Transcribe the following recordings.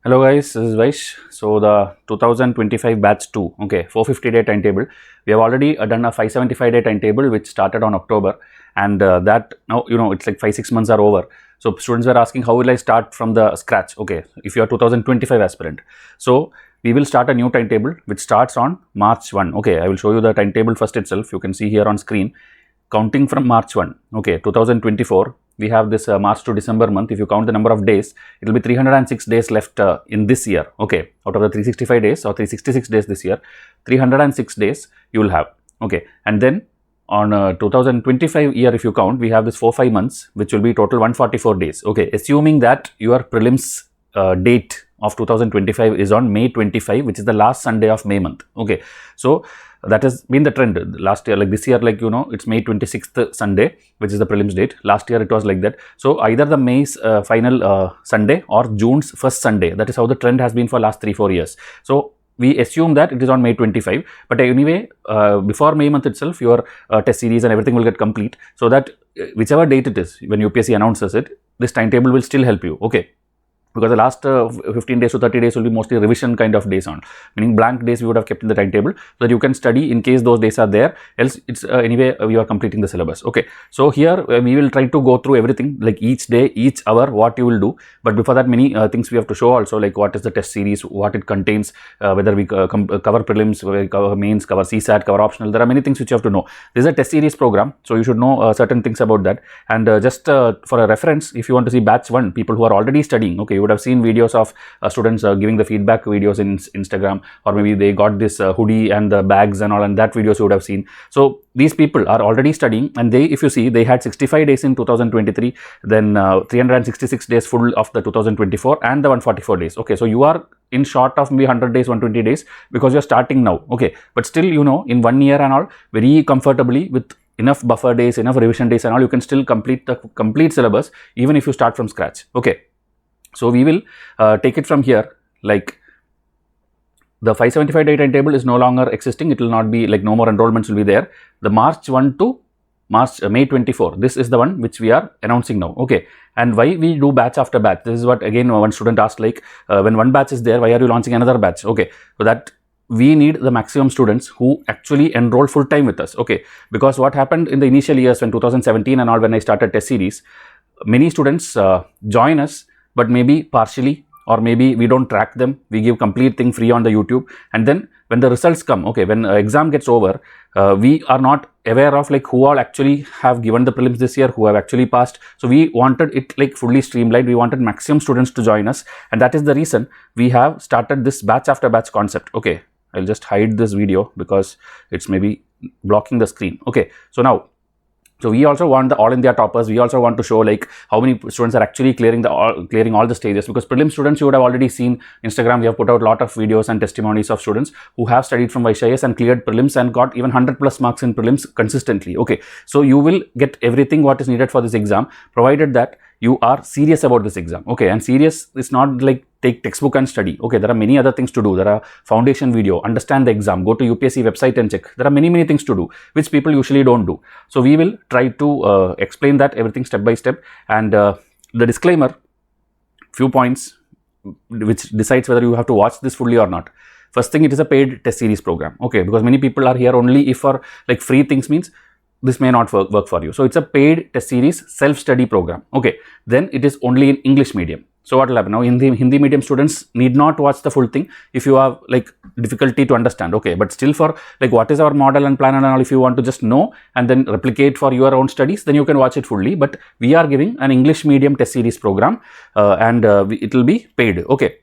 Hello guys, this is Vysh. So the 2025 batch 2, okay, 450-day timetable. We have already done a 575-day timetable which started on October, and that now it's like 5-6 months are over. So students were asking, how will I start from the scratch? Okay, if you are 2025 aspirant, so we will start a new timetable which starts on March 1. Okay, I will show you the timetable first itself. You can see here on screen, counting from March 1. Okay, 2024. We have this March to December month. If you count the number of days, it will be 306 days left in this year. Okay, out of the 365 days or 366 days this year, 306 days you will have. Okay, and then on 2025 year, if you count, we have this 4-5 months, which will be total 144 days. Okay, assuming that your prelims date of 2025 is on May 25, which is the last Sunday of May month. Okay, so that has been the trend last year. Like this year, like it's May 26th Sunday, which is the prelims date. Last year it was like that. So either the May's final Sunday or June's first Sunday. That is how the trend has been for last 3-4 years. So we assume that it is on May 25, but anyway, before May month itself, your test series and everything will get complete, so that whichever date it is, when UPSC announces it, this timetable will still help you. Okay, because the last 15 days to 30 days will be mostly revision kind of days on, meaning blank days we would have kept in the timetable so that you can study in case those days are there, else it's anyway you are completing the syllabus. Okay, so here we will try to go through everything, like each day, each hour, what you will do. But before that, many things we have to show also, like what is the test series, what it contains, whether we cover prelims, we cover mains, cover CSAT, cover optional. There are many things which you have to know. This is a test series program, so you should know certain things about that. And just for a reference, if you want to see batch 1, people who are already studying, okay, you would have seen videos of students giving the feedback videos in Instagram, or maybe they got this hoodie and the bags and all, and that videos you would have seen. So these people are already studying, and they, if you see, they had 65 days in 2023, then 366 days full of the 2024, and the 144 days. Okay, so you are in short of maybe 100 days, 120 days, because you're starting now. Okay, but still, in 1 year and all, very comfortably, with enough buffer days, enough revision days and all, you can still complete the complete syllabus even if you start from scratch. Okay, so we will take it from here. Like the 575-day timetable is no longer existing. It will not be, like, no more enrollments will be there. The March 1 to May 24, this is the one which we are announcing now. Okay, and why we do batch after batch? This is what, again, one student asked, like, when one batch is there, why are you launching another batch? Okay, so that we need the maximum students who actually enroll full time with us. Okay, because what happened in the initial years, when 2017 and all, when I started test series, many students join us, but maybe partially, or maybe we don't track them. We give complete thing free on the YouTube, and then when the results come, okay, when exam gets over, we are not aware of, like, who all actually have given the prelims this year, who have actually passed. So we wanted it, like, fully streamlined. We wanted maximum students to join us, and that is the reason we have started this batch after batch concept. Okay, I'll just hide this video because it's maybe blocking the screen. Okay, so now, so we also want the all India toppers. We also want to show, like, how many students are actually clearing all the stages, because prelim students, you would have already seen Instagram. We have put out a lot of videos and testimonies of students who have studied from Vysh IAS and cleared prelims and got even 100+ marks in prelims consistently. Okay, so you will get everything what is needed for this exam, provided that you are serious about this exam. Okay, and serious is not like take textbook and study. Okay, there are many other things to do. There are foundation video, understand the exam, go to UPSC website and check. There are many things to do which people usually don't do. So we will try to explain that everything step by step. And the disclaimer, few points which decides whether you have to watch this fully or not. First thing, it is a paid test series program. Okay, because many people are here only if for, like, free things, means this may not work for you. So it's a paid test series self-study program. Okay, then it is only in English medium. So what will happen now? Hindi medium students need not watch the full thing if you have, like, difficulty to understand. Okay, but still, for, like, what is our model and plan and all, if you want to just know and then replicate for your own studies, then you can watch it fully. But we are giving an English medium test series program, and it will be paid. Okay,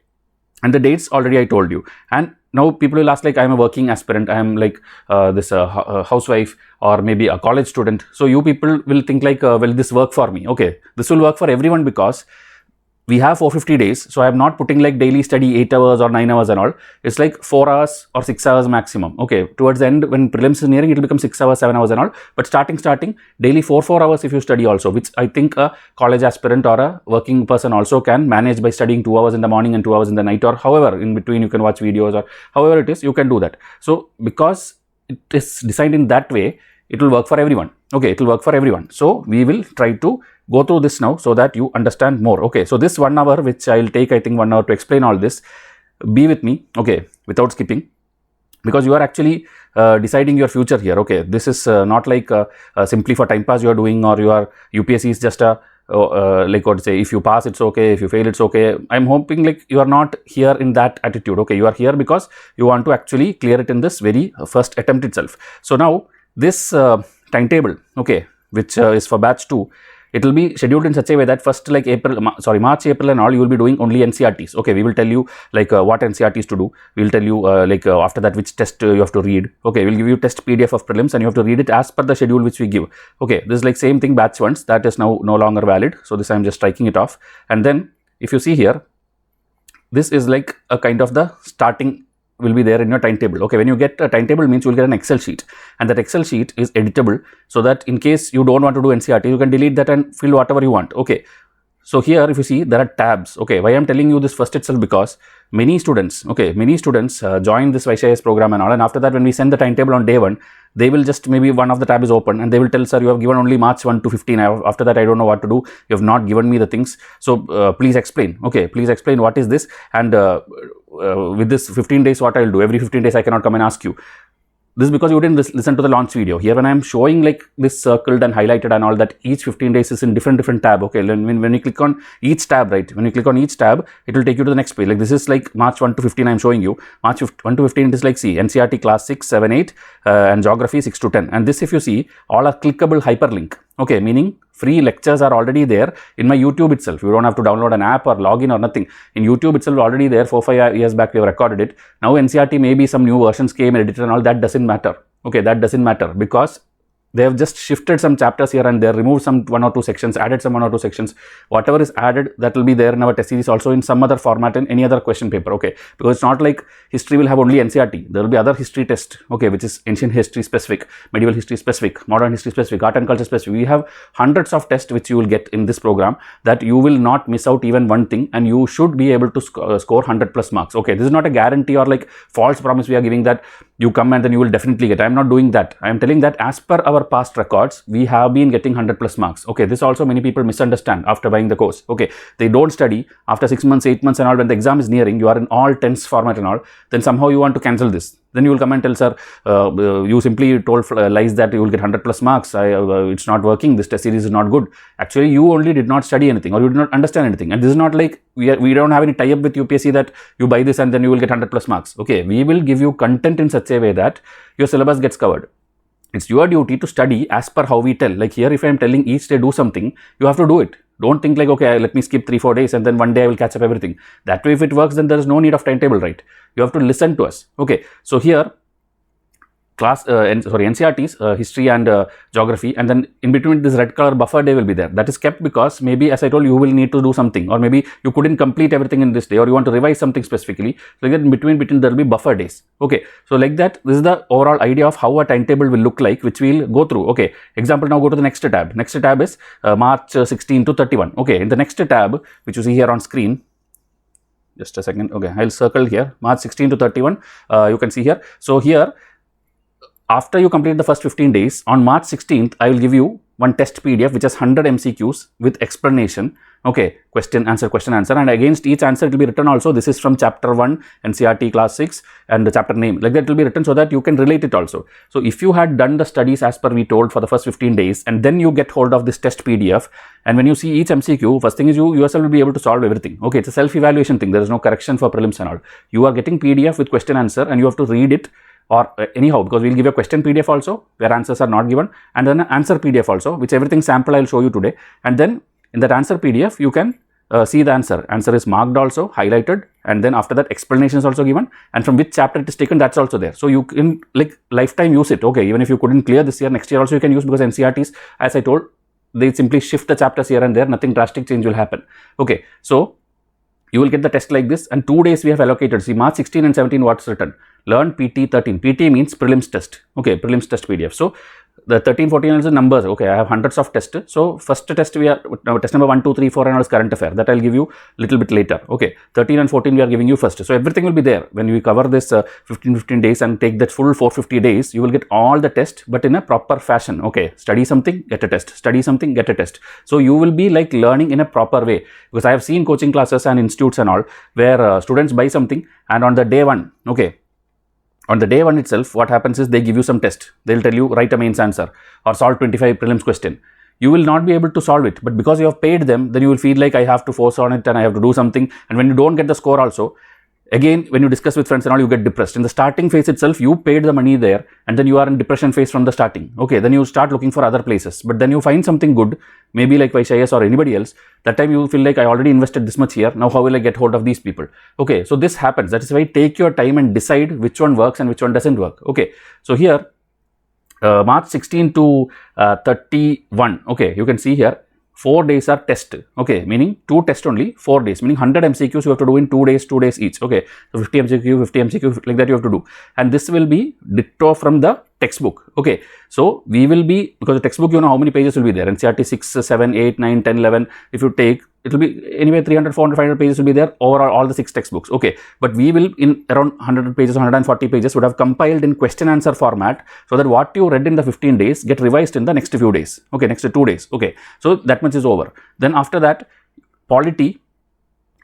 and the dates already I told you. And now people will ask, like, I am a working aspirant, I am, like, this housewife, or maybe a college student. So you people will think, like, will this work for me? Okay, this will work for everyone, because we have 450 days. So I am not putting, like, daily study 8 hours or 9 hours and all. It's like 4 hours or 6 hours maximum. Okay, towards the end, when prelims is nearing, it will become 6 hours, 7 hours and all. But starting daily 4 hours if you study also, which I think a college aspirant or a working person also can manage by studying 2 hours in the morning and 2 hours in the night, or however in between you can watch videos, or however it is, you can do that. So because it is designed in that way, it will work for everyone. Okay, it will work for everyone. So we will try to go through this now so that you understand more. Okay, so this 1 hour, which I'll take, I think 1 hour to explain all this, be with me, okay, without skipping, because you are actually deciding your future here. Okay, this is not like simply for time pass you are doing, or your UPSC is just a like what to say, if you pass it's okay, if you fail it's okay. I'm hoping like you are not here in that attitude. Okay, you are here because you want to actually clear it in this very first attempt itself. So now this timetable, okay, which is for batch 2, it will be scheduled in such a way that first like March, April and all, you will be doing only NCRTs. Okay, we will tell you like what NCRTs to do. We will tell you after that which test you have to read. Okay, we'll give you test PDF of prelims and you have to read it as per the schedule which we give. Okay, this is like same thing batch 1s, that is now no longer valid. So this I am just striking it off. And then if you see here, this is like a kind of the starting will be there in your timetable. Okay, when you get a timetable means you will get an Excel sheet, and that Excel sheet is editable, so that in case you don't want to do NCRT, you can delete that and fill whatever you want. Okay, so here if you see, there are tabs. Okay, why I'm telling you this first itself, because many students, okay, join this Vysh IAS program and all, and after that when we send the timetable on day 1, they will just, maybe one of the tab is open and they will tell, sir, you have given only March 1 to 15. After that I don't know what to do. You have not given me the things. So please explain. Okay, please explain what is this, and with this 15 days what I will do. Every 15 days I cannot come and ask you. This is because you didn't listen to the launch video. Here when I am showing like this circled and highlighted and all that, each 15 days is in different tab. Okay, when you click on each tab, right, when you click on each tab, it will take you to the next page. Like this is like March 1 to 15 I am showing you. March 1 to 15 it is like, see, NCRT class 6, 7, 8 and geography 6 to 10. And this, if you see, all are clickable hyperlink. Okay, meaning free lectures are already there in my YouTube itself. You don't have to download an app or log in or nothing. In YouTube itself already there, 4-5 years back we have recorded it. Now NCRT, maybe some new versions came, edited and all, that doesn't matter. Okay, that doesn't matter, because they have just shifted some chapters here and there, removed some 1 or 2 sections, added some 1 or 2 sections. Whatever is added, that will be there in our test series also in some other format in any other question paper. Okay, because it's not like history will have only NCRT. There will be other history test, okay, which is ancient history specific, medieval history specific, modern history specific, art and culture specific. We have hundreds of tests which you will get in this program, that you will not miss out even one thing, and you should be able to score 100+ marks. Okay, this is not a guarantee or like false promise we are giving that you come and then you will definitely get. I am not doing that. I am telling that as per our past records, we have been getting 100+ marks. Okay, this also many people misunderstand after buying the course. Okay, they don't study after 6 months, 8 months and all, when the exam is nearing, you are in all tense format and all, then somehow you want to cancel this. Then you will come and tell, sir, you simply told lies that you will get 100+ marks. It's not working. This test series is not good. Actually, you only did not study anything, or you did not understand anything. And this is not like we don't have any tie-up with UPSC that you buy this and then you will get 100+ marks. Okay, we will give you content in such a way that your syllabus gets covered. It's your duty to study as per how we tell. Like here, if I am telling each day do something, you have to do it. Don't think like, okay, let me skip 3-4 days and then one day I will catch up everything. That way, if it works, then there is no need of timetable, right? You have to listen to us. Okay, so here NCRTs, history and geography, and then in between this red color buffer day will be there. That is kept because maybe, as I told you will need to do something, or maybe you couldn't complete everything in this day, or you want to revise something specifically. So like that in between there will be buffer days. Okay, so like that, this is the overall idea of how a timetable will look like, which we'll go through. Okay, example, now go to the next tab. Next tab is March 16 to 31. Okay, in the next tab, which you see here on screen, just a second. Okay, I'll circle here March 16 to 31. You can see here. So here, after you complete the first 15 days, on March 16th, I will give you one test PDF which has 100 MCQs with explanation. Okay, question, answer, and against each answer it will be written also. This is from chapter 1, NCRT class 6, and the chapter name. Like that will be written so that you can relate it also. So if you had done the studies as per we told for the first 15 days, and then you get hold of this test PDF, and when you see each MCQ, first thing is you yourself will be able to solve everything. Okay, it's a self-evaluation thing. There is no correction for prelims and all. You are getting PDF with question answer, and you have to read it. Or anyhow, because we'll give you a question PDF also where answers are not given, and then an answer PDF also, which everything sample I'll show you today. And then in that answer PDF, you can see the answer. Answer is marked also, highlighted, and then after that explanation is also given, and from which chapter it is taken, that's also there. So you can like lifetime use it. Okay, even if you couldn't clear this year, next year also you can use, because NCRTs, as I told, they simply shift the chapters here and there, nothing drastic change will happen. Okay, so you will get the test like this, and 2 days we have allocated. See, March 16 and 17, what's written? Learn PT 13. PT means Prelims Test. Okay, Prelims Test PDF. So the 13, 14 is numbers. Okay, I have hundreds of tests. So first test we are now test number 1, 2, 3, 4 and all is current affair. That I'll give you little bit later. Okay, 13 and 14 we are giving you first. So everything will be there. When we cover this 15 days and take that full 450 days, you will get all the tests, but in a proper fashion. Okay, study something, get a test. Study something, get a test. So you will be like learning in a proper way, because I have seen coaching classes and institutes and all where students buy something, and on the day one, okay, on the day one itself, what happens is they give you some test. They'll tell you write a mains answer or solve 25 prelims question. You will not be able to solve it, but because you have paid them, then you will feel like I have to force on it and I have to do something. And when you don't get the score also, again, when you discuss with friends and all, you get depressed. In the starting phase itself, you paid the money there and then you are in depression phase from the starting. Okay, then you start looking for other places, but then you find something good, maybe like Vysh IAS or anybody else. That time you feel like I already invested this much here. Now how will I get hold of these people? Okay, so this happens. That is why take your time and decide which one works and which one doesn't work. Okay, so here March 16 to 31. Okay, you can see here 4 days are test. Okay, meaning 2 tests only, 4 days, meaning 100 MCQs you have to do in 2 days each. Okay, so 50 MCQ, 50 MCQ, like that you have to do. And this will be ditto from the textbook. Okay, so we will be, because the textbook, you know how many pages will be there. NCERT 6, 7, 8, 9, 10, 11. If you take, it will be anyway 300, 400, 500 pages will be there overall, all the 6 textbooks. Okay, but we will in around 100 pages, 140 pages would have compiled in question answer format, so that what you read in the 15 days get revised in the next few days. Okay, next 2 days. Okay, so that much is over. Then after that, polity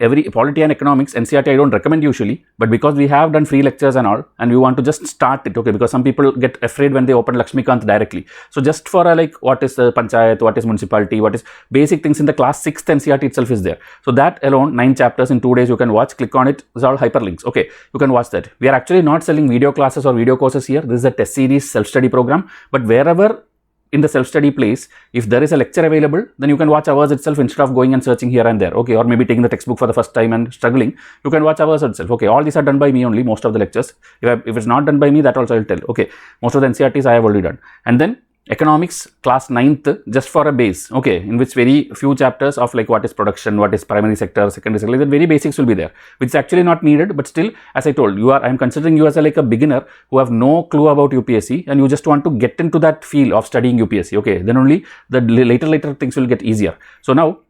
and economics, NCERT I don't recommend usually, but because we have done free lectures and all, and we want to just start it, okay, because some people get afraid when they open Lakshmikant directly. So just for like what is the panchayat, what is municipality, what is basic things in the class 6th NCERT itself is there. So that alone, 9 chapters in 2 days you can watch, click on it, it's all hyperlinks. Okay, you can watch that. We are actually not selling video classes or video courses here. This is a test series self-study program, but wherever in the self-study place, if there is a lecture available, then you can watch hours itself instead of going and searching here and there. Okay, or maybe taking the textbook for the first time and struggling, you can watch hours itself. Okay, all these are done by me only, most of the lectures. If it's not done by me, that also I'll tell. Okay, most of the NCERTs I have already done. And then economics class 9th, just for a base, okay, in which very few chapters of like what is production, what is primary sector, secondary sector, like that very basics will be there, which is actually not needed, but still, as I told you, I'm considering you as like a beginner who have no clue about UPSC and you just want to get into that feel of studying UPSC. Okay, then only the later things will get easier. So now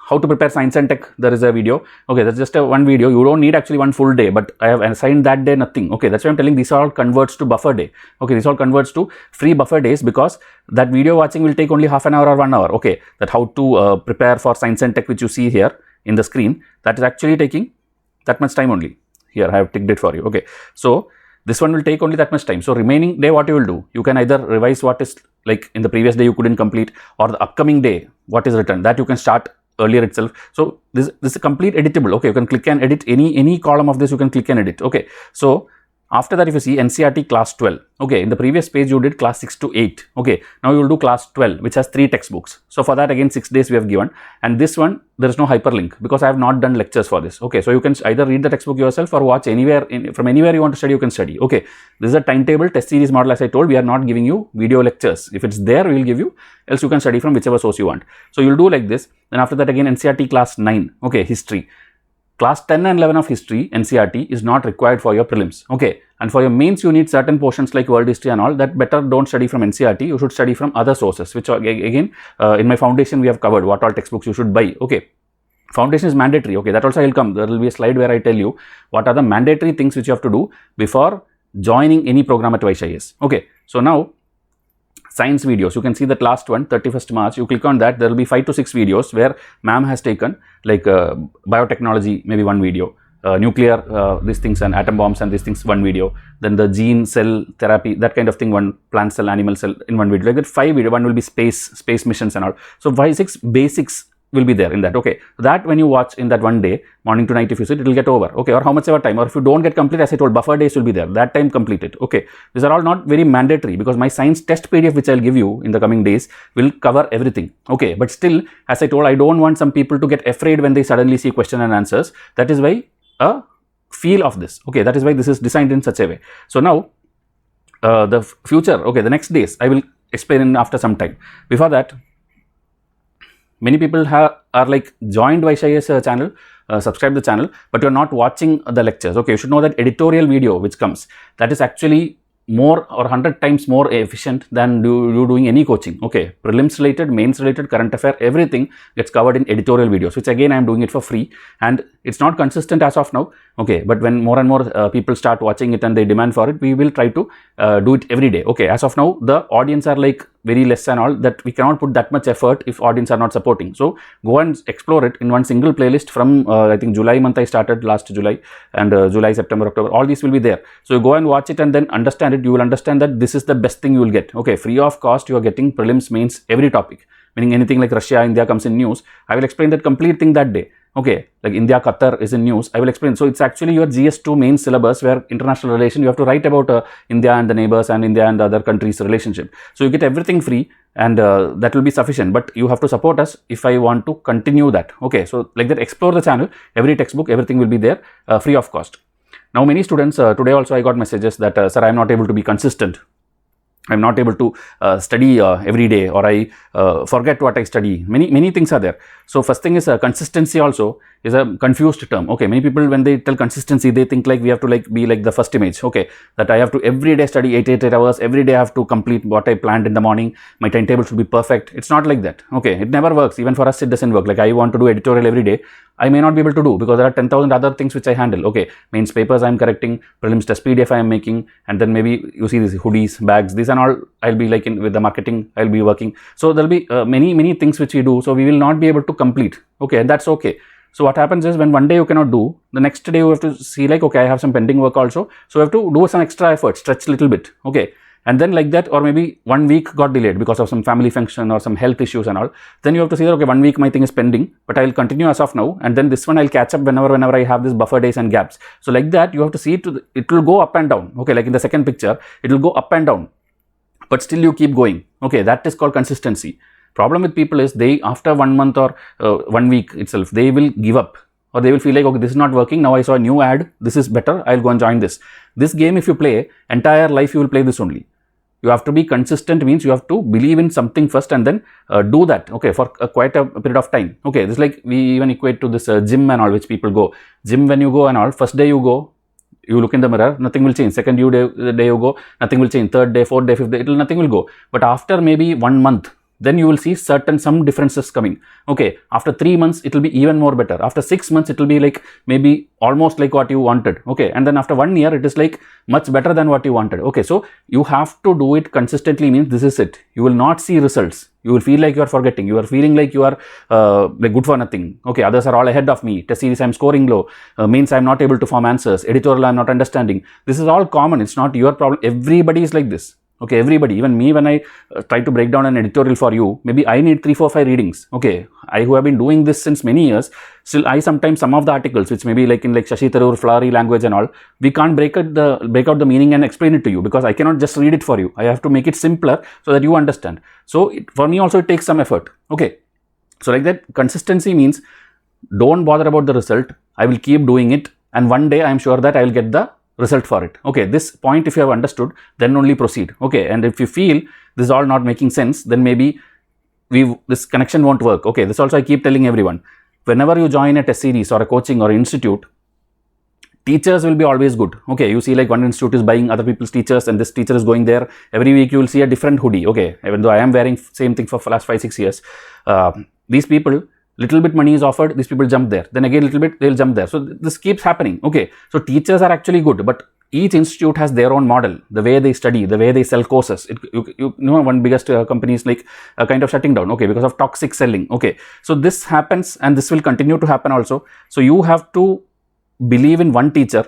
how to prepare science and tech, there is a video. Okay, that's just one video. You don't need actually one full day, but I have assigned that day nothing. Okay, that's why I'm telling these all converts to buffer day. Okay, this all converts to free buffer days, because that video watching will take only half an hour or 1 hour. Okay, that how to prepare for science and tech, which you see here in the screen, that is actually taking that much time only. Here I have ticked it for you. Okay, so this one will take only that much time. So remaining day, what you will do, you can either revise what is like in the previous day you couldn't complete, or the upcoming day what is written, that you can start earlier itself. So this is a complete editable. Okay, you can click and edit any column of this, you can click and edit. Okay, so after that, if you see NCERT class 12, okay, in the previous page you did class 6 to 8. Okay, now you will do class 12, which has 3 textbooks. So for that again 6 days we have given, and this one there is no hyperlink because I have not done lectures for this. Okay, so you can either read the textbook yourself or watch anywhere from anywhere you want to study, you can study. Okay, this is a timetable test series model. As I told, we are not giving you video lectures. If it's there, we will give you, else you can study from whichever source you want. So you'll do like this. Then after that again NCERT class 9, okay, history. Class 10 and 11 of history, NCERT, is not required for your prelims. Okay, and for your mains, you need certain portions like world history and all. That better don't study from NCERT. You should study from other sources, which are, again, in my foundation, we have covered what all textbooks you should buy. Okay, foundation is mandatory. Okay, that also will come. There will be a slide where I tell you what are the mandatory things which you have to do before joining any program at Vysh IAS. Okay, so now, science videos, you can see that last one, 31st March, you click on that, there will be 5 to 6 videos where ma'am has taken like biotechnology, maybe 1 video, nuclear, these things, and atom bombs and these things, 1 video, then the gene cell therapy, that kind of thing, 1 plant cell, animal cell in 1 video, like that 5 video, 1 will be space missions and all. So 5, 6 basics will be there in that. Okay, that when you watch in that 1 day, morning to night, if you sit, it will get over. Okay, or how much ever time, or if you don't get complete, as I told, buffer days will be there, that time complete it. Okay, these are all not very mandatory, because my science test PDF which I'll give you in the coming days will cover everything. Okay, but still, as I told, I don't want some people to get afraid when they suddenly see question and answers. That is why a feel of this. Okay, that is why this is designed in such a way. So now the future, okay, the next days I will explain after some time. Before that, many people are like joined Vysh IAS channel, subscribe the channel, but you're not watching the lectures. Okay, you should know that editorial video which comes, that is actually more or 100 times more efficient than you doing any coaching. Okay, prelims related, mains related, current affair, everything gets covered in editorial videos, which again I am doing it for free, and it's not consistent as of now. Okay, but when more and more people start watching it and they demand for it, we will try to do it every day. Okay, as of now the audience are like very less and all, that we cannot put that much effort if audience are not supporting. So go and explore it in one single playlist from I think July month I started, last July, and July, September, October, all these will be there. So you go and watch it and then understand it. You will understand that this is the best thing you will get. Okay, free of cost you are getting prelims, mains, every topic, meaning anything like Russia, India comes in news, I will explain that complete thing that day. Okay, like India, Qatar is in news, I will explain. So it's actually your GS2 main syllabus, where international relation, you have to write about India and the neighbors and India and the other countries relationship. So you get everything free, and that will be sufficient, but you have to support us if I want to continue that. Okay, so like that, explore the channel, every textbook, everything will be there free of cost. Now many students, today also I got messages that sir, I am not able to be consistent. I'm not able to study every day, or I forget what I study. Many things are there. So first thing is consistency also is a confused term. Okay, many people when they tell consistency, they think like we have to like be like the first image. Okay, that I have to every day study 8 hours, every day I have to complete what I planned in the morning. My timetable should be perfect. It's not like that. Okay, it never works. Even for us it doesn't work. Like I want to do editorial every day, I may not be able to do, because there are 10,000 other things which I handle. Okay, mains papers I am correcting, prelims test PDF I am making, and then maybe you see these hoodies, bags, these and all I'll be like in with the marketing, I'll be working. So there'll be many things which we do, so we will not be able to complete. Okay, and that's okay. So what happens is, when one day you cannot do, the next day you have to see like, okay, I have some pending work also, so you have to do some extra effort, stretch a little bit. Okay, and then like that, or maybe 1 week got delayed because of some family function or some health issues and all, then you have to see that, okay, 1 week my thing is pending, but I will continue as of now, and then this one I'll catch up whenever I have this buffer days and gaps. So like that, you have to see it will go up and down. Okay, like in the second picture, it will go up and down, but still you keep going. Okay, that is called consistency. Problem with people is, they after 1 month or 1 week itself, they will give up, or they will feel like, okay, this is not working, now I saw a new ad, this is better, I'll go and join this. This game, if you play, entire life you will play this only. You have to be consistent, means you have to believe in something first and then do that, okay, for quite a period of time. Okay, this is like we even equate to this gym and all, which people go. Gym, when you go and all, first day you go, you look in the mirror, nothing will change. Second day you go, nothing will change. Third day, fourth day, fifth day, nothing will go. But after maybe 1 month, then you will see some differences coming. Okay, after 3 months it will be even more better. After 6 months it will be like maybe almost like what you wanted. Okay, and then after 1 year it is like much better than what you wanted. Okay, so you have to do it consistently, means this is it. You will not see results. You will feel like you are forgetting. You are feeling like you are like good for nothing. Okay, others are all ahead of me. Test series I am scoring low. Means I am not able to form answers. Editorial I am not understanding. This is all common. It's not your problem. Everybody is like this. Okay, everybody, even me, when I try to break down an editorial for you, maybe I need 3, 4, 5 readings. Okay, I who have been doing this since many years, still I sometimes, some of the articles which maybe like in like Shashi Tharoor, flowery language and all, we can't break out the meaning and explain it to you, because I cannot just read it for you. I have to make it simpler so that you understand. So for me also it takes some effort. Okay, so like that, consistency means don't bother about the result. I will keep doing it, and one day I am sure that I will get the result for it. Okay, this point if you have understood, then only proceed. Okay, and if you feel this is all not making sense, then maybe this connection won't work. Okay, this also I keep telling everyone. Whenever you join a test series or a coaching or institute, teachers will be always good. Okay, you see like one institute is buying other people's teachers, and this teacher is going there. Every week you will see a different hoodie. Okay, even though I am wearing same thing for last 5, 6 years, these people, little bit money is offered, these people jump there, then again little bit they'll jump there. So this keeps happening. Okay, so teachers are actually good, but each institute has their own model, the way they study, the way they sell courses. You know, one biggest company is like kind of shutting down, okay, because of toxic selling. Okay, so this happens, and this will continue to happen also. So you have to believe in one teacher.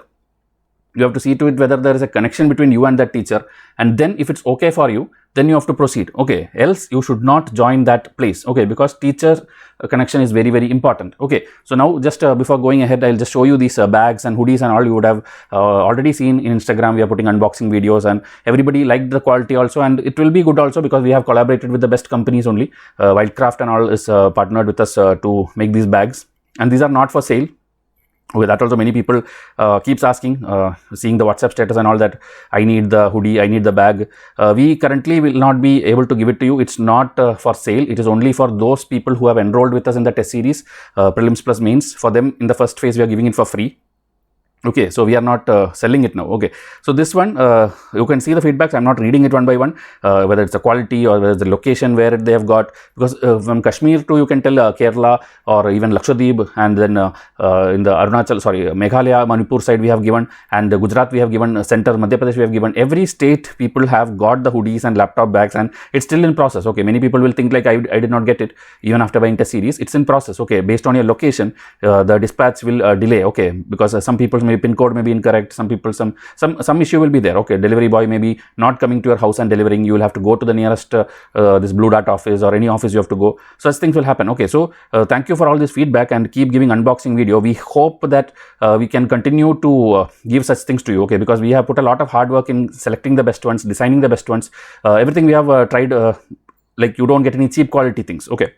You have to see to it whether there is a connection between you and that teacher, and then if it's okay for you, then you have to proceed. Okay, else you should not join that place. Okay, because teacher connection is very important. Okay, so now just before going ahead, I'll just show you these bags and hoodies and all. You would have already seen in Instagram, we are putting unboxing videos, and everybody liked the quality also, and it will be good also, because we have collaborated with the best companies only. Wildcraft and all is partnered with us to make these bags, and these are not for sale. Okay, that also many people keeps asking, seeing the WhatsApp status and all, that I need the hoodie, I need the bag. We currently will not be able to give it to you. It's not for sale. It is only for those people who have enrolled with us in the test series, prelims plus mains. For them, in the first phase, we are giving it for free. Okay, so we are not selling it now. Okay, so this one you can see the feedbacks. I'm not reading it one by one, whether it's the quality or whether it's the location where they have got, because from Kashmir to, you can tell, Kerala or even Lakshadweep, and then in the Arunachal, sorry, Meghalaya, Manipur side we have given, and Gujarat we have given, center Madhya Pradesh we have given. Every state people have got the hoodies and laptop bags, and it's still in process. Okay, many people will think like I did not get it even after buying test series. It's in process. Okay, based on your location, the dispatch will delay. Okay, because some people, maybe pin code may be incorrect, some people, some issue will be there. Okay, delivery boy may be not coming to your house and delivering. You will have to go to the nearest this Blue Dart office or any office you have to go. Such things will happen. Okay, so thank you for all this feedback, and keep giving unboxing video. We hope that we can continue to give such things to you. Okay, because we have put a lot of hard work in selecting the best ones, designing the best ones. Everything we have tried, like you don't get any cheap quality things. Okay.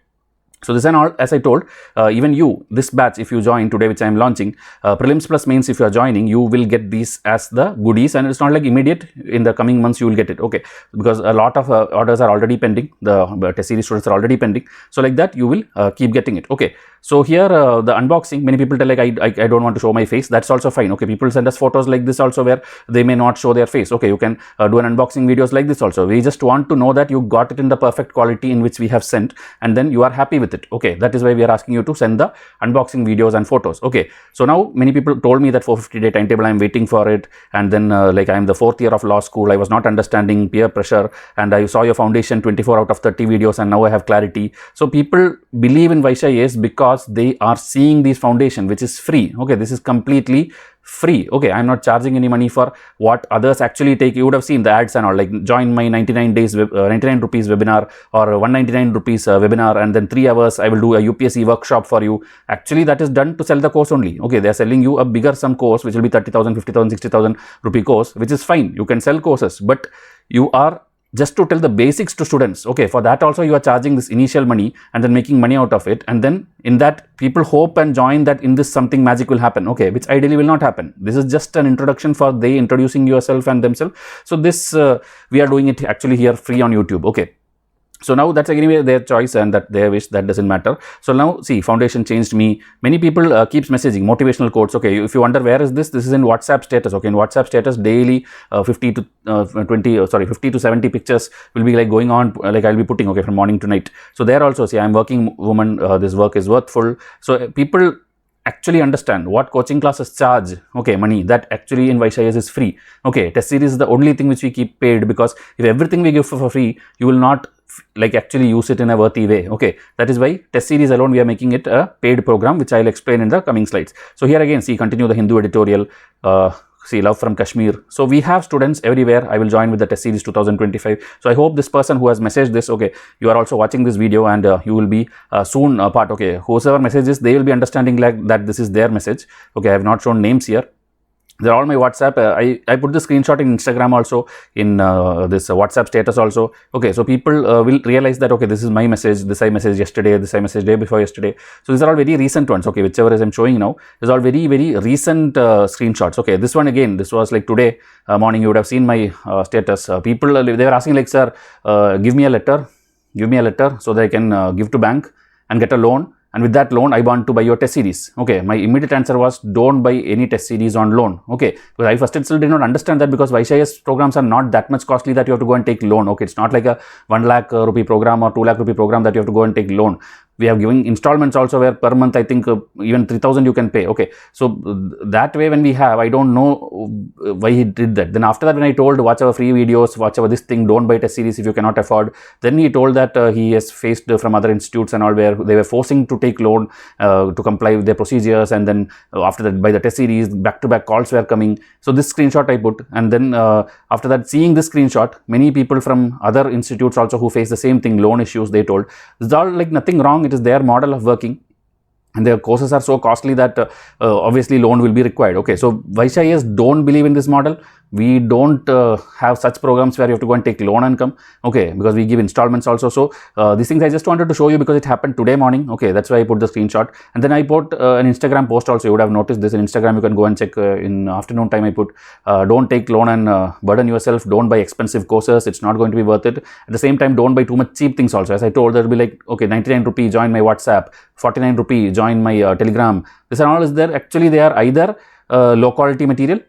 So this and all, as I told, even you, this batch, if you join today, which I am launching, Prelims plus Mains, if you are joining, you will get these as the goodies, and it's not like immediate. In the coming months you will get it. Okay, because a lot of orders are already pending. The test series students are already pending. So like that, you will keep getting it. Okay. So here the unboxing, many people tell like I don't want to show my face. That's also fine. Okay, people send us photos like this also where they may not show their face. Okay, you can do an unboxing videos like this also. We just want to know that you got it in the perfect quality in which we have sent, and then you are happy with it. Okay, that is why we are asking you to send the unboxing videos and photos. Okay, so now many people told me that 450-day timetable, I am waiting for it, and then like I am the 4th year of law school, I was not understanding peer pressure, and I saw your foundation 24 out of 30 videos, and now I have clarity. So people believe in Vysh IAS because they are seeing this foundation, which is free. Okay, this is completely free. Okay, I'm not charging any money for what others actually take. You would have seen the ads and all, like join my 99 days 99 rupees webinar, or 199 rupees webinar, and then 3 hours I will do a UPSC workshop for you. Actually that is done to sell the course only. Okay, they are selling you a bigger sum course, which will be 30,000, 50,000, 60,000 rupee course, which is fine. You can sell courses, but you are just to tell the basics to students. Okay, for that also you are charging this initial money and then making money out of it, and then in that people hope and join that in this something magic will happen. Okay, which ideally will not happen. This is just an introduction for they introducing yourself and themselves. So this we are doing it actually here free on YouTube. Okay. So now that's anyway their choice and that their wish, that doesn't matter. So now see, foundation changed me. Many people keeps messaging motivational quotes. Okay, if you wonder where is this is in WhatsApp status. Okay, in WhatsApp status daily 50 to 70 pictures will be like going on, like I'll be putting, okay, from morning to night. So there also, see, I'm working woman, this work is worthful. So people actually understand what coaching classes charge, okay, money, that actually in Vysh IAS is free. Okay, test series is the only thing which we keep paid, because if everything we give for free, you will not like actually use it in a worthy way. Okay, that is why test series alone we are making it a paid program, which I'll explain in the coming slides. So here again, see, continue the Hindu editorial, see, love from Kashmir. So we have students everywhere. I will join with the test series 2025. So I hope this person who has messaged this, okay, you are also watching this video, and you will be soon a part. Okay, whoever messages, they will be understanding like that this is their message. Okay, I have not shown names here. They're all my WhatsApp. I put the screenshot in Instagram also, in this WhatsApp status also. Okay, so people will realize that, okay, this is my message, this I messaged yesterday, this I messaged day before yesterday. So these are all very recent ones. Okay, whichever is I'm showing now is all very recent screenshots. Okay, this one again, this was like today morning. You would have seen my status. People, they were asking like, sir, give me a letter so that I can give to bank and get a loan. And with that loan, I want to buy your test series. Okay, my immediate answer was, don't buy any test series on loan. Okay, because I first still did not understand that, because Vysh IAS programs are not that much costly that you have to go and take loan. Okay, it's not like a 1 lakh rupee program or 2 lakh rupee program that you have to go and take loan. We have given installments also, where per month I think even 3,000 you can pay. Okay, so that way when we have, I don't know why he did that. Then after that, when I told watch our free videos, watch our this thing, don't buy test series if you cannot afford, then he told that he has faced from other institutes and all, where they were forcing to take loan to comply with their procedures, and then after that by the test series, back-to-back calls were coming. So this screenshot I put, and then after that, seeing this screenshot, many people from other institutes also who face the same thing, loan issues, they told it's all like nothing wrong. It is their model of working, and their courses are so costly that obviously loan will be required. Okay, so Vysh IAS don't believe in this model. We don't have such programs where you have to go and take loan and come. Okay, because we give installments also. So these things I just wanted to show you because it happened today morning. Okay, that's why I put the screenshot, and then I put an Instagram post also. You would have noticed this in Instagram. You can go and check in afternoon time. I put don't take loan and burden yourself. Don't buy expensive courses. It's not going to be worth it. At the same time, don't buy too much cheap things also. As I told, there will be like, okay, 99 rupee, join my WhatsApp, 49 rupee, join my Telegram. This and all is there. Actually, they are either low quality material,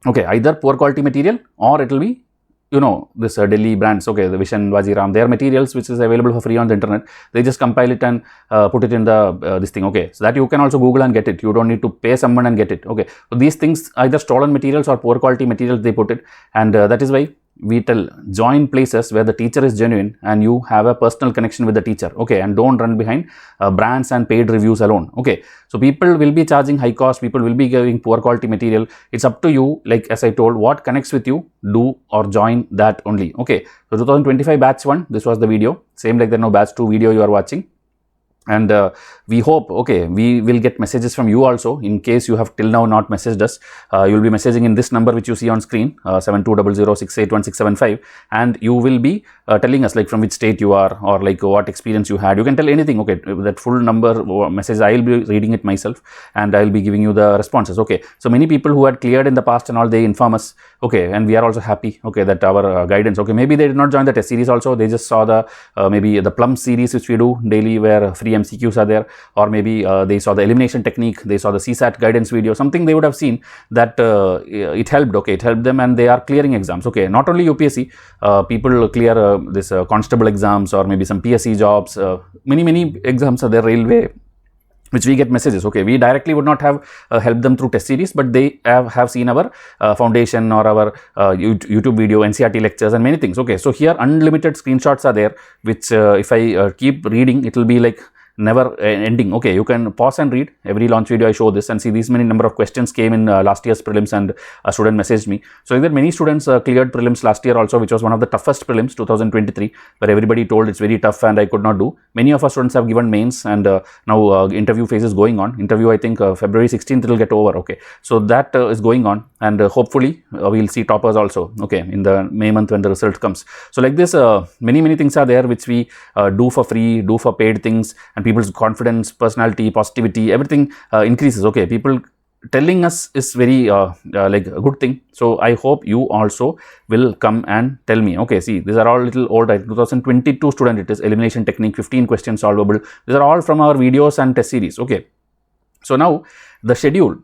okay, either poor quality material, or it will be, you know, this Delhi brands, okay, the Vysh and Waziram, their materials which is available for free on the internet, they just compile it and put it in the this thing, okay, so that you can also Google and get it, you don't need to pay someone and get it, okay. So these things, either stolen materials or poor quality materials they put it, and that is why we tell join places where the teacher is genuine and you have a personal connection with the teacher, okay, and don't run behind brands and paid reviews alone, okay. So people will be charging high cost, people will be giving poor quality material, it's up to you, like as I told, what connects with you, do or join that only, okay. So 2025 batch 1, this was the video, same like the now batch 2 video you are watching. And we hope, okay, we will get messages from you also. In case you have till now not messaged us, you will be messaging in this number which you see on screen, 7200681675, and you will be telling us like from which state you are, or like what experience you had. You can tell anything, okay. That full number message, I will be reading it myself and I will be giving you the responses, okay. So many people who had cleared in the past and all, they inform us, okay, and we are also happy, okay, that our guidance, okay, maybe they did not join the test series also, they just saw the maybe the Plum series which we do daily, where free MCQs are there, or maybe they saw the elimination technique, they saw the CSAT guidance video, something they would have seen that it helped, okay, it helped them, and they are clearing exams, okay. Not only UPSC, people clear this constable exams, or maybe some PSC jobs, many exams are there, railway, which we get messages, okay. We directly would not have helped them through test series, but they have seen our foundation or our YouTube video, NCRT lectures and many things, okay. So here unlimited screenshots are there, which if I keep reading, it will be like never ending, okay. You can pause and read every launch video. I show this and see these many number of questions came in last year's prelims, and a student messaged me. So there many students cleared prelims last year also, which was one of the toughest prelims 2023, where everybody told it's very tough and I could not do. Many of our students have given mains, and now interview phase is going on. Interview, I think February 16th it will get over, okay. So that is going on, and hopefully we'll see toppers also, okay, in the May month when the result comes. So like this, many things are there which we do for free, do for paid things, and people's confidence, personality, positivity, everything increases, okay. People telling us is very like a good thing. So I hope you also will come and tell me, okay. See, these are all little old, 2022 student, it is elimination technique, 15 questions solvable. These are all from our videos and test series, okay. So now the schedule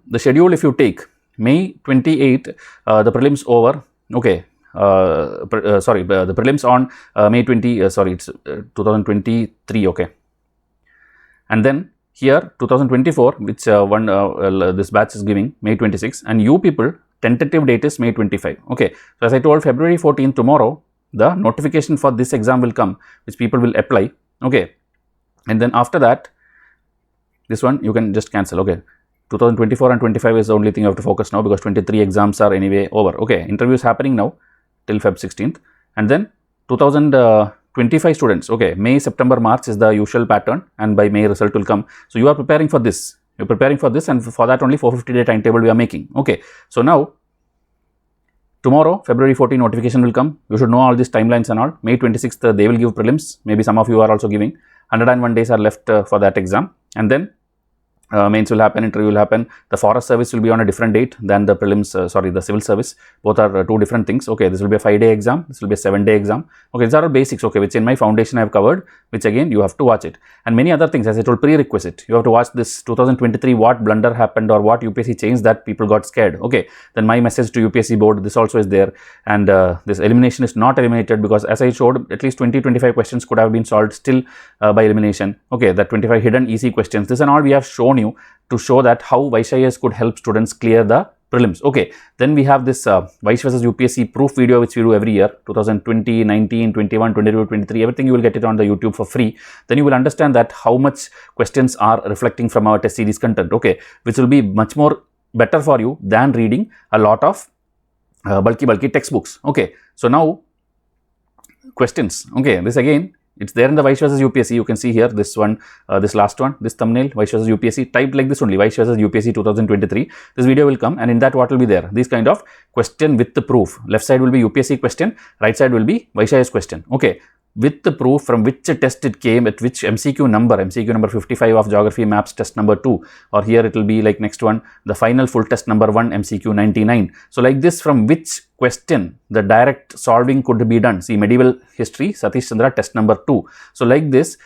if you take May 28, the prelims over, okay. Sorry, the prelims on May 20, sorry, it's 2023, okay. And then here 2024, which this batch is giving May 26, and you people tentative date is May 25, okay. So as I told, February 14, tomorrow the notification for this exam will come, which people will apply, okay. And then after that, this one you can just cancel, okay. 2024 and 25 is the only thing you have to focus now, because 23 exams are anyway over, okay. Interviews happening now till Feb 16th, and then 2025 students, okay, May, September, March is the usual pattern, and by May result will come. So you are preparing for this, and for that only 450-day timetable we are making, okay. So now tomorrow February 14 notification will come, you should know all these timelines and all. May 26th they will give prelims, maybe some of you are also giving. 101 days are left for that exam, and then mains will happen, interview will happen. The forest service will be on a different date than the prelims, sorry, the civil service. Both are two different things, okay. This will be a 5-day exam, this will be a 7-day exam, okay. These are all basics, okay, which in my foundation I have covered, which again you have to watch it. And many other things, as I told, prerequisite, you have to watch this 2023, what blunder happened or what UPSC changed that people got scared, okay. Then my message to UPSC board, this also is there, and this elimination is not eliminated, because as I showed, at least 20-25 questions could have been solved still by elimination, okay. That 25 hidden easy questions, this and all we have shown you to show that how Vysh IAS could help students clear the prelims, okay. Then we have this Vysh versus UPSC proof video, which we do every year, 2020, 19, 21, 22, 23, everything you will get it on the YouTube for free. Then you will understand that how much questions are reflecting from our test series content, okay, which will be much more better for you than reading a lot of bulky textbooks, okay. So now questions, okay, this again, it's there in the Vysh versus UPSC. You can see here this one, this last one, this thumbnail, Vysh versus UPSC, typed like this only, Vysh versus UPSC 2023. This video will come, and in that what will be there? This kind of question with the proof. Left side will be UPSC question, right side will be Vysh IAS question, okay. With the proof from which test it came, at which MCQ number 55 of geography maps test number 2, or here it will be like next one, the final full test number 1 MCQ 99. So like this, from which question the direct solving could be done. See, medieval history, Satish Chandra test number 2. So like this,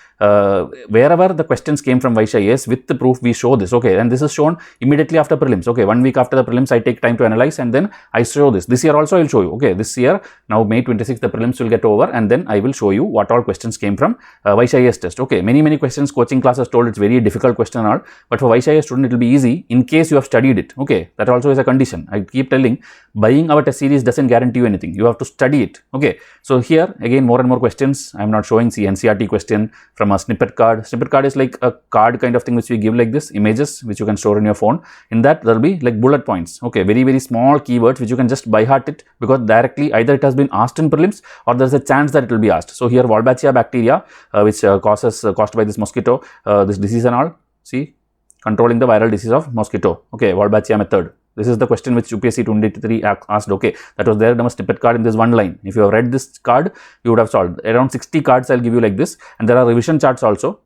wherever the questions came from Vysh IAS, with the proof we show this, okay, and this is shown immediately after prelims, okay, 1 week after the prelims I take time to analyze and then I show this. This year also I will show you, okay, this year now May 26th the prelims will get over and then I will show you what all questions came from Vysh IAS test, okay. Many questions coaching classes told it's very difficult question and all, but for Vysh IAS student it will be easy in case you have studied it, okay. That also is a condition. I keep telling, buying our test series doesn't guarantee you anything. You have to study it, okay. So here again more and more questions. I am not showing. See, NCERT question from a snippet card. Snippet card is like a card kind of thing which we give like this, images which you can store in your phone. In that there will be like bullet points, okay, very small keywords which you can just by heart it, because directly either it has been asked in prelims or there is a chance that it will be asked. So here Wolbachia bacteria which caused by this mosquito, this disease and all. See, controlling the viral disease of mosquito, okay, Wolbachia method. This is the question which UPSC 23 asked, okay. That was there in a snippet card in this one line. If you have read this card, you would have solved. Around 60 cards I will give you like this, and there are revision charts also,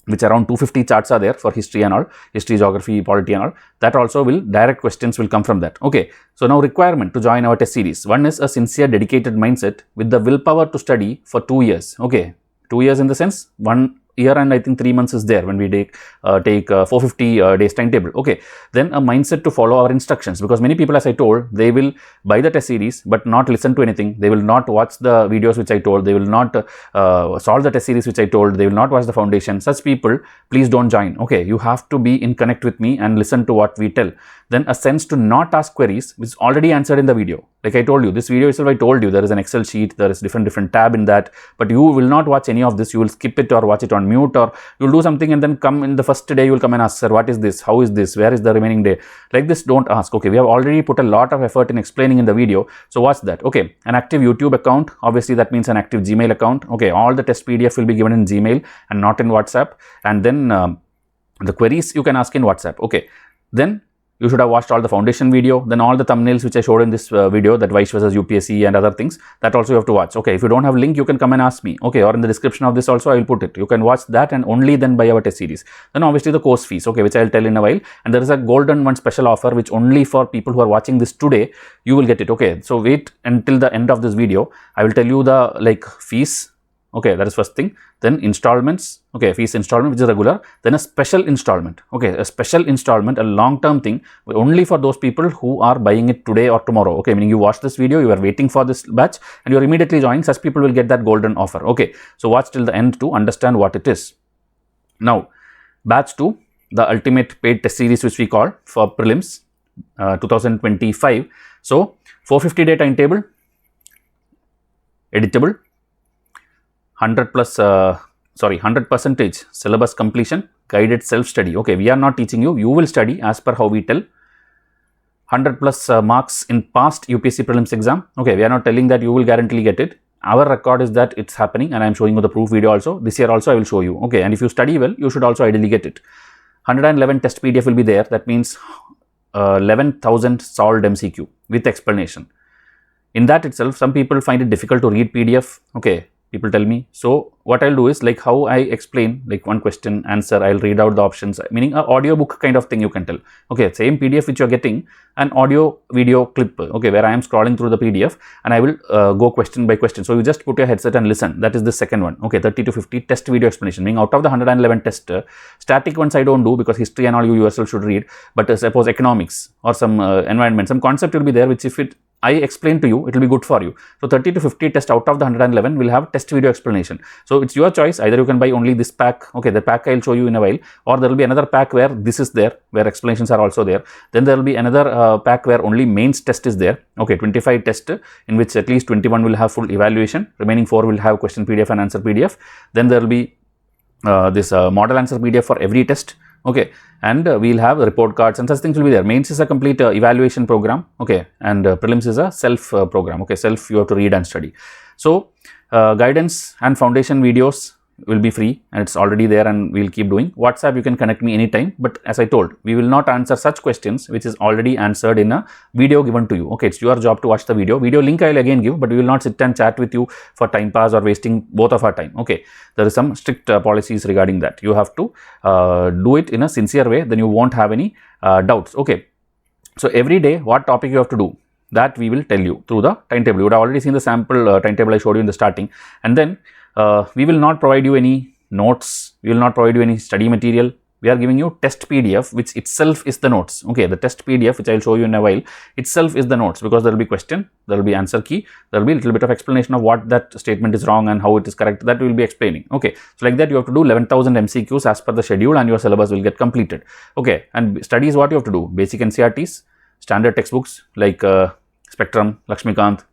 which around 250 charts are there for history and all, history, geography, polity and all. That also will, direct questions will come from that, okay. So now requirement to join our test series. One is a sincere, dedicated mindset with the willpower to study for 2 years, okay. 2 years in the sense, 1 year and I think 3 months is there when we take 450 days timetable, okay. Then a mindset to follow our instructions, because many people, as I told, they will buy the test series but not listen to anything. They will not watch the videos which I told. They will not solve the test series which I told. They will not watch the foundation. Such people, please don't join, okay. You have to be in connect with me and listen to what we tell. Then a sense to not ask queries which is already answered in the video. Like I told you, this video itself I told you there is an Excel sheet, there is different tab in that, but you will not watch any of this. You will skip it or watch it on mute, or you will do something and then come in the first day you will come and ask, sir, what is this? How is this? Where is the remaining day? Like this, don't ask, okay. We have already put a lot of effort in explaining in the video, so watch that, okay. An active YouTube account, obviously that means an active Gmail account, okay. All the test PDF will be given in Gmail and not in WhatsApp, and then the queries you can ask in WhatsApp, okay. Then you should have watched all the foundation video, then all the thumbnails which I showed in this video, that Vysh versus UPSC and other things, that also you have to watch, okay. If you don't have link, you can come and ask me, okay, or in the description of this also I will put it. You can watch that and only then buy our test series. Then obviously the course fees, okay, which I will tell in a while, and there is a golden one special offer which only for people who are watching this today, you will get it, okay. So wait until the end of this video. I will tell you the like fees, okay, that is first thing. Then installments, okay, fees installment which is regular, then a special installment, okay, a special installment, a long term thing only for those people who are buying it today or tomorrow, okay, meaning you watch this video, you are waiting for this batch and you are immediately joining. Such people will get that golden offer, okay. So watch till the end to understand what it is. Now batch 2, the ultimate paid test series which we call for prelims 2025. So 450-day timetable, editable, 100% syllabus completion, guided self-study, okay. We are not teaching you, you will study as per how we tell. 100+ marks in past UPSC prelims exam, okay. We are not telling that you will guarantee get it. Our record is that it's happening, and I am showing you the proof video also. This year also I will show you, okay. And if you study well, you should also ideally get it. 111 test PDF will be there. That means 11,000 solved MCQ with explanation. In that itself, some people find it difficult to read PDF, okay. People tell me. So what I'll do is like how I explain, like one question answer, I'll read out the options, meaning a audio book kind of thing you can tell, okay. Same PDF which you're getting, an audio video clip, okay, where I am scrolling through the PDF and I will go question by question. So you just put your headset and listen. That is the second one, okay. 30 to 50 test video explanation, meaning out of the 111 test, static ones I don't do because history and all you yourself should read, but suppose economics or some environment, some concept will be there which if I explain to you, it will be good for you. So 30 to 50 test out of the 111 will have test video explanation. So it's your choice. Either you can buy only this pack, okay, the pack I'll show you in a while, or there will be another pack where this is there, where explanations are also there. Then there will be another pack where only mains test is there, okay, 25 test in which at least 21 will have full evaluation, remaining 4 will have question PDF and answer PDF. Then there will be this model answer PDF for every test, okay, and we'll have report cards and such things will be there. Mains is a complete evaluation program, okay, and prelims is a self program, okay, self you have to read and study. So guidance and foundation videos will be free and it's already there and we'll keep doing. WhatsApp you can connect me anytime, but as I told, we will not answer such questions which is already answered in a video given to you, okay. It's your job to watch the video link I will again give, but we will not sit and chat with you for time pass or wasting both of our time, okay. There is some strict policies regarding that. You have to do it in a sincere way, then you won't have any doubts, okay. So every day what topic you have to do, that we will tell you through the timetable. You would have already seen the sample timetable I showed you in the starting, and then we will not provide you any notes. We will not provide you any study material. We are giving you test PDF, which itself is the notes. Okay, the test PDF, which I will show you in a while, itself is the notes, because there will be question, there will be answer key, there will be a little bit of explanation of what that statement is wrong and how it is correct, that we will be explaining. Okay, so like that you have to do 11,000 MCQs as per the schedule, and your syllabus will get completed. Okay, and studies, what you have to do? Basic NCERTs, standard textbooks like Spectrum, Lakshmikant.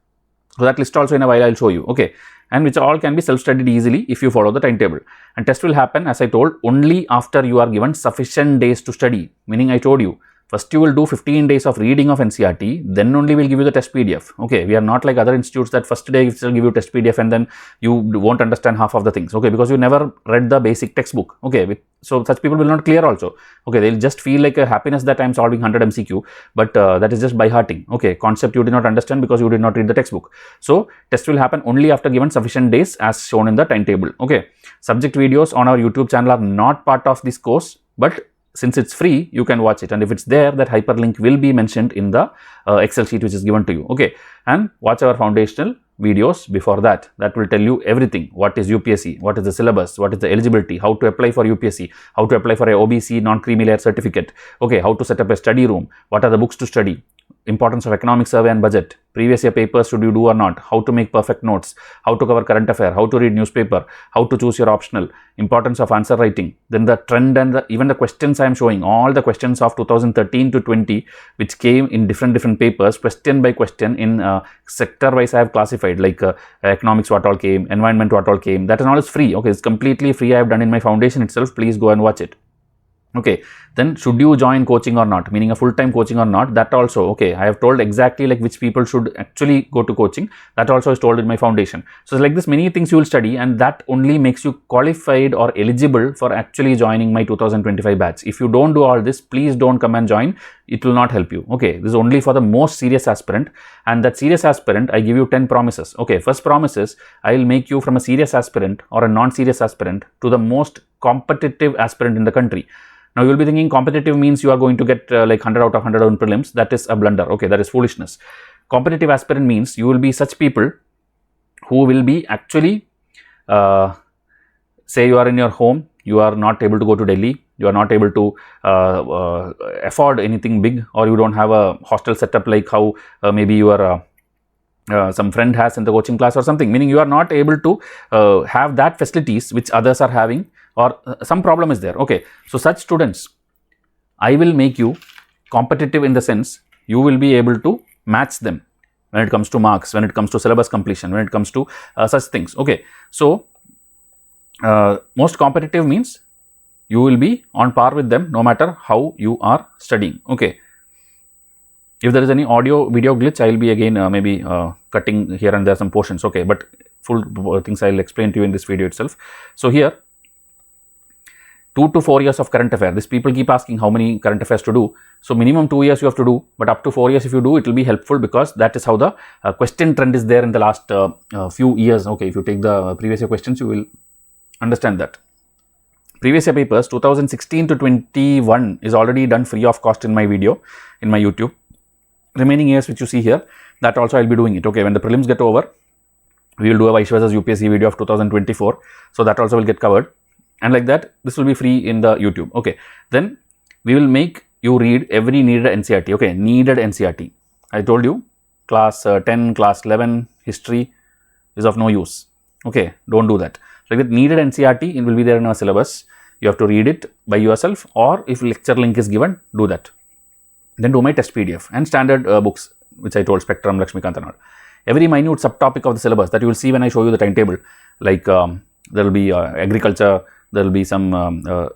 So that list also in a while I will show you. Okay, and which all can be self-studied easily if you follow the timetable. And test will happen, as I told, only after you are given sufficient days to study. Meaning, I told you, first you will do 15 days of reading of NCERT, then only we'll give you the test PDF. Okay, we are not like other institutes that first day will give you test PDF and then you won't understand half of the things. Okay, because you never read the basic textbook. Okay, so such people will not clear also. Okay, they'll just feel like a happiness that I'm solving 100 MCQ, but that is just by hearting. Okay, concept you did not understand because you did not read the textbook. So test will happen only after given sufficient days as shown in the timetable. Okay, subject videos on our YouTube channel are not part of this course, but since it's free, you can watch it, and if it's there, that hyperlink will be mentioned in the Excel sheet which is given to you. Okay, and watch our foundational videos before that. That will tell you everything. What is UPSC? What is the syllabus? What is the eligibility? How to apply for UPSC? How to apply for a OBC non-creamy layer certificate? Okay, how to set up a study room? What are the books to study? Importance of economic survey and budget, previous year papers should you do or not, how to make perfect notes, how to cover current affair, how to read newspaper, how to choose your optional, importance of answer writing, then the trend and even the questions I am showing, all the questions of 2013 to 20 which came in different papers, question by question in sector wise I have classified, like economics what all came, environment what all came, that and all is free. Okay, it's completely free. I have done in my foundation itself. Please go and watch it. Okay, then should you join coaching or not, meaning a full-time coaching or not, that also, okay, I have told exactly like which people should actually go to coaching, that also is told in my foundation. So like this, many things you will study, and that only makes you qualified or eligible for actually joining my 2025 batch. If you don't do all this, please don't come and join. It will not help you. Okay, this is only for the most serious aspirant, and that serious aspirant, I give you 10 promises. Okay, first promise is I will make you from a serious aspirant or a non-serious aspirant to the most competitive aspirant in the country. Now, you will be thinking competitive means you are going to get like 100 out of 100 on prelims. That is a blunder. Okay, that is foolishness. Competitive aspirant means you will be such people who will be actually, say you are in your home, you are not able to go to Delhi, you are not able to afford anything big, or you don't have a hostel setup like how maybe your some friend has in the coaching class or something, meaning you are not able to have that facilities which others are having, or some problem is there. Okay, so such students, I will make you competitive in the sense you will be able to match them when it comes to marks, when it comes to syllabus completion, when it comes to such things. Okay, so most competitive means you will be on par with them no matter how you are studying. Okay, if there is any audio video glitch, I will be again maybe cutting here and there some portions. Okay, but full things I will explain to you in this video itself. So here, 2 to 4 years of current affair. These people keep asking how many current affairs to do. So minimum 2 years you have to do, but up to 4 years if you do, it will be helpful, because that is how the question trend is there in the last few years. Okay, if you take the previous year questions, you will understand that. Previous year papers 2016 to 21 is already done free of cost in my video, in my YouTube. Remaining years which you see here, that also I will be doing it. Okay, when the prelims get over, we will do a Vysh versus UPSC video of 2024. So that also will get covered. And like that, this will be free in the YouTube. Okay, then we will make you read every needed NCERT. Okay, needed NCERT. I told you, class 10, class 11, history is of no use. Okay, don't do that. Like that, needed NCERT, it will be there in our syllabus. You have to read it by yourself, or if lecture link is given, do that. Then do my test PDF and standard books, which I told, Spectrum, Lakshmikant and all. Every minute subtopic of the syllabus that you will see when I show you the timetable, like there will be agriculture, there will be some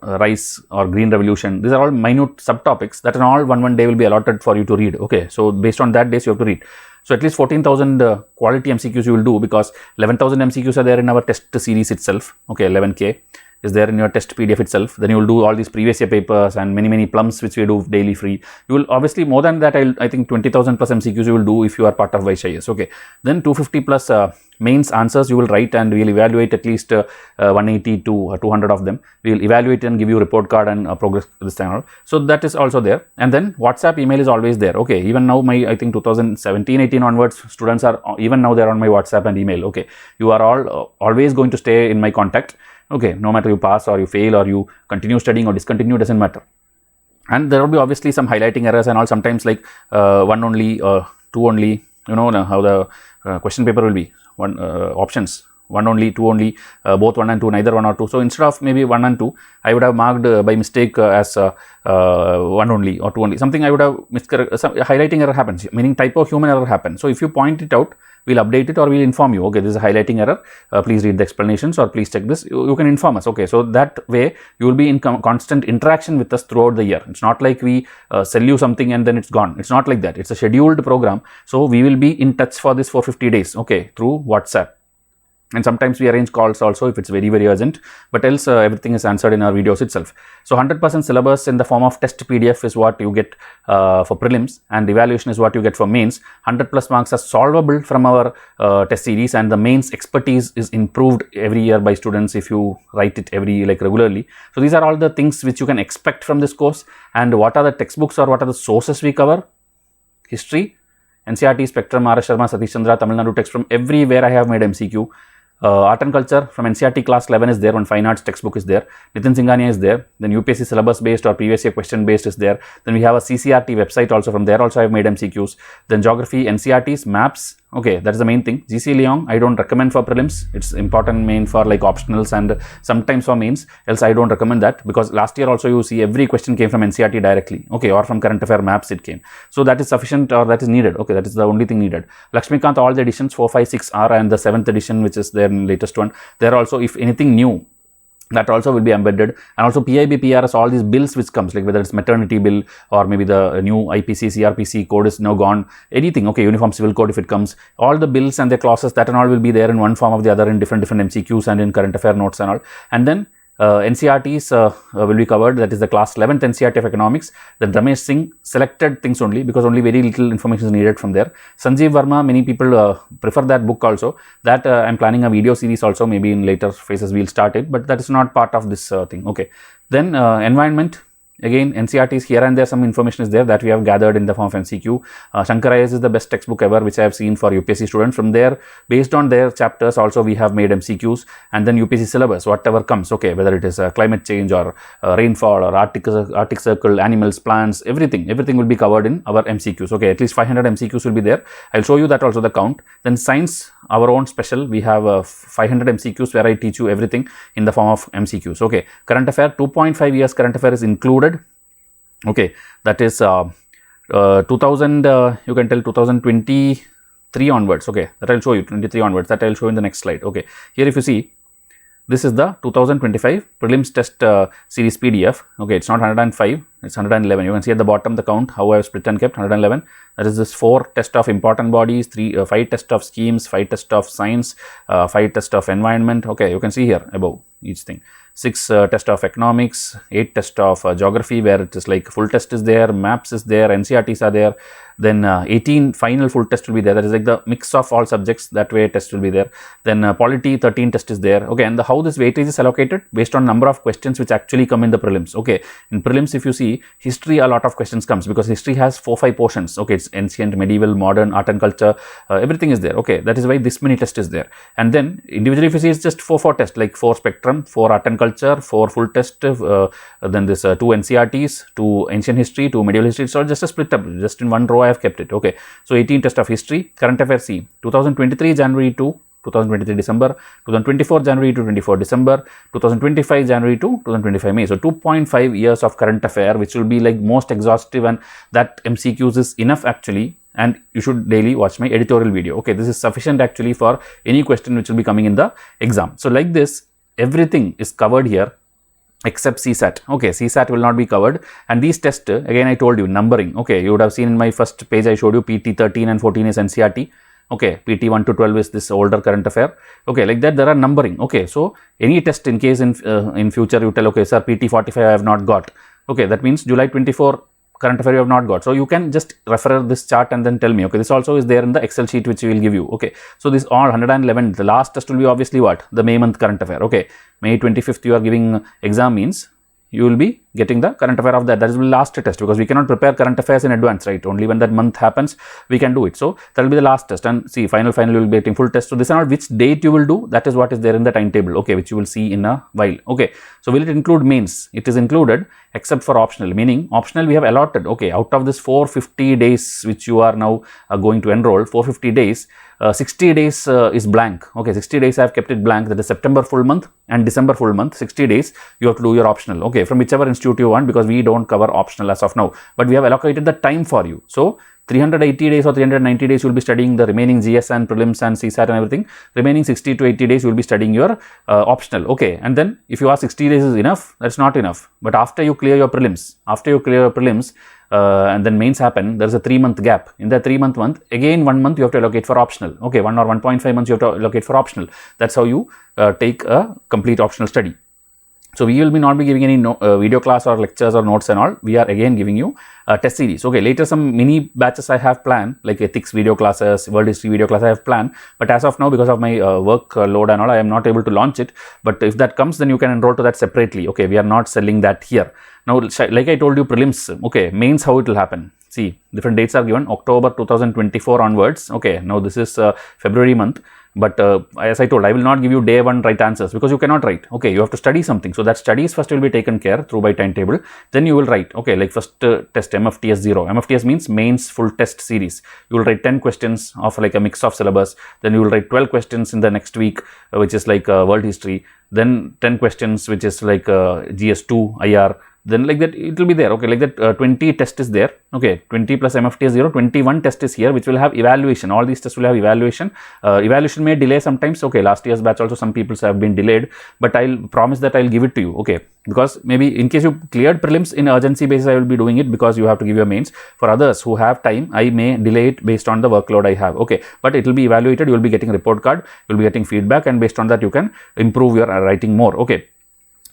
rice or green revolution. These are all minute subtopics that in all one day will be allotted for you to read. Okay, so based on that days you have to read. So at least 14,000 quality MCQs you will do, because 11,000 MCQs are there in our test series itself. Okay, 11K is there in your test PDF itself. Then you will do all these previous year papers and many plums which we do daily free. You will obviously more than that, I think 20,000 plus MCQs you will do if you are part of Vysh IAS. Okay, then 250 plus mains answers you will write, and we will evaluate at least 180 to 200 of them. We will evaluate and give you report card and progress this channel. So that is also there. And then WhatsApp email is always there. Okay, even now my, I think 2017-18 onwards, students are even now they are on my WhatsApp and email. Okay, you are all always going to stay in my contact. Okay, no matter you pass or you fail or you continue studying or discontinue, doesn't matter. And there will be obviously some highlighting errors and all, sometimes like one only, two only, you know how the question paper will be, one options, one only, two only, both 1 and 2, neither 1 or 2. So instead of maybe 1 and 2, I would have marked by mistake as 1 only or 2 only, something I would have some highlighting error happens, meaning typo human error happens. So if you point it out, we'll update it or we'll inform you, okay, this is a highlighting error, please read the explanations or please check this, you can inform us, okay. So that way you will be in constant interaction with us throughout the year. It's not like we sell you something and then it's gone. It's not like that. It's a scheduled program. So we will be in touch for this 450 days, okay, through WhatsApp. And sometimes we arrange calls also if it's very, very urgent, but else everything is answered in our videos itself. So 100% syllabus in the form of test PDF is what you get for prelims, and evaluation is what you get for mains. 100 plus marks are solvable from our test series, and the mains expertise is improved every year by students if you write it regularly. So these are all the things which you can expect from this course. And what are the textbooks or what are the sources we cover? History, NCERT, Spectrum, R. Sharma, Satish Chandra, Tamil Nadu text, from everywhere I have made MCQ. Art and Culture from NCERT class 11 is there, one fine arts textbook is there, Nitin Singhania is there, then UPSC syllabus based or previous year question based is there, then we have a CCRT website also, from there also I have made MCQs, then Geography, NCERTs, maps, okay, that is the main thing. GC Leong I don't recommend for prelims, it's important main for like optionals and sometimes for mains, else I don't recommend that, because last year also you see every question came from NCERT directly, okay, or from current affair maps it came. So that is sufficient or that is needed, okay, that is the only thing needed. Lakshmikant, all the editions 4, 5, 6 are, and the 7th edition which is there in latest one, there also if anything new, that also will be embedded. And also PIB, PRS, all these bills which comes, like whether it's maternity bill or maybe the new IPC, CRPC code is now gone, anything, okay, uniform civil code if it comes, all the bills and their clauses, that and all will be there in one form or the other in different MCQs and in current affair notes and all. And then NCERTs will be covered, that is the class 11th NCERT of economics. Then Ramesh Singh, selected things only, because only very little information is needed from there. Sanjeev Verma, many people prefer that book also, that I am planning a video series also, maybe in later phases we will start it, but that is not part of this thing, okay. Then environment, again NCERTs, here and there some information is there that we have gathered in the form of MCQ. Shankar IAS is the best textbook ever which I have seen for UPSC students. From there, based on their chapters also we have made MCQs, and then UPSC syllabus, whatever comes, okay, whether it is climate change or rainfall or Arctic Circle, animals, plants, everything will be covered in our MCQs, okay. At least 500 MCQs will be there. I'll show you that also, the count. Then science, our own special, we have 500 MCQs where I teach you everything in the form of MCQs, okay. Current affair, 2.5 years current affair is included, okay, that is 2000, you can tell 2023 onwards, okay, that I'll show you, 23 onwards, that I'll show in the next slide, okay. Here if you see, this is the 2025 Prelims Test series PDF, okay, it's not 105, it's 111, you can see at the bottom the count, how I have split and kept, 111, that is this 4 test of important bodies, 5 test of schemes, 5 test of science, 5 test of environment, okay, you can see here above each thing. 6 test of economics, 8 test of geography, where it is like full test is there, maps is there, NCERTs are there, then 18 final full test will be there, that is like the mix of all subjects, that way test will be there. Then polity 13 test is there, okay. And how this weightage is allocated based on number of questions which actually come in the prelims, okay. In prelims if you see, history, a lot of questions comes, because history has 4-5 portions, okay, it's ancient, medieval, modern, art and culture, everything is there, okay, that is why this many test is there. And then individually if you see, it's just 4 tests, like 4 spectrum, 4 art and culture, 4 full test, then this 2 NCERTs, 2 ancient history, 2 medieval history, it's all just a split up, just in one row I have kept it, okay. So 18 test of history. Current affairs, see, 2023 January to 2023 December, 2024 January to 24 December, 2025 January to 2025 May. So 2.5 years of current affair, which will be like most exhaustive, and that MCQs is enough actually. And you should daily watch my editorial video, okay. This is sufficient actually for any question which will be coming in the exam. So like this, everything is covered here except CSAT, okay. CSAT will not be covered. And these tests, again I told you, numbering, okay, you would have seen in my first page I showed you PT 13 and 14 is NCERT, okay, PT 1 to 12 is this older current affair, okay, like that there are numbering, okay. So any test in case in future you tell, okay sir, PT 45 I have not got, okay, that means July 24 current affair you have not got, so you can just refer this chart and then tell me, okay. This also is there in the Excel sheet which we will give you, okay. So this all 111, the last test will be obviously what, the May month current affair, okay. May 25th you are giving exam, means you will be getting the current affair of that. That is the last test, because we cannot prepare current affairs in advance, right? Only when that month happens, we can do it. So that will be the last test. And see, final you will be getting full test. So this is not which date you will do. That is what is there in the timetable, okay, which you will see in a while. Okay, so will it include mains? It is included except for optional, meaning optional we have allotted. Okay, out of this 450 days which you are now going to enroll, 450 days, 60 days is blank. Okay, 60 days I have kept it blank. That is September full month and December full month. 60 days you have to do your optional, okay, from whichever institute you want, because we don't cover optional as of now, but we have allocated the time for you. So 380 days or 390 days you will be studying the remaining GS and prelims and CSAT and everything. Remaining 60 to 80 days you will be studying your optional, okay. And then if you are 60 days is enough, that's not enough. But after you clear your prelims, and then mains happen, there is a 3-month gap. In that 3-month month, again 1 month you have to allocate for optional, okay, 1 or 1.5 months you have to allocate for optional. That's how you take a complete optional study. So we will not be giving any video class or lectures or notes and all. We are again giving you a test series. Okay, later some mini batches I have planned, like ethics video classes, world history video class I have planned. But as of now, because of my work load and all, I am not able to launch it. But if that comes, then you can enroll to that separately. Okay, we are not selling that here. Now, like I told you, prelims, okay, mains, how it will happen. See, different dates are given, October 2024 onwards. Okay, now this is February month. But as I told, I will not give you day 1 right answers, because you cannot write. Okay, you have to study something. So that studies first will be taken care through by timetable. Then you will write. Okay, like first test MFTS 0. MFTS means mains full test series. You will write 10 questions of like a mix of syllabus. Then you will write 12 questions in the next week, which is like world history. Then 10 questions, which is like GS2 IR. Then like that it will be there, okay, like that 20 test is there, okay, 20 plus MFTS 0, 21 test is here, which will have evaluation. All these tests will have evaluation. Evaluation may delay sometimes, okay, last year's batch also some people have been delayed, but I'll promise that I'll give it to you, okay, because maybe in case you cleared prelims in urgency basis, I will be doing it because you have to give your mains. For others who have time, I may delay it based on the workload I have, okay, but it will be evaluated, you will be getting report card, you will be getting feedback, and based on that you can improve your writing more, okay.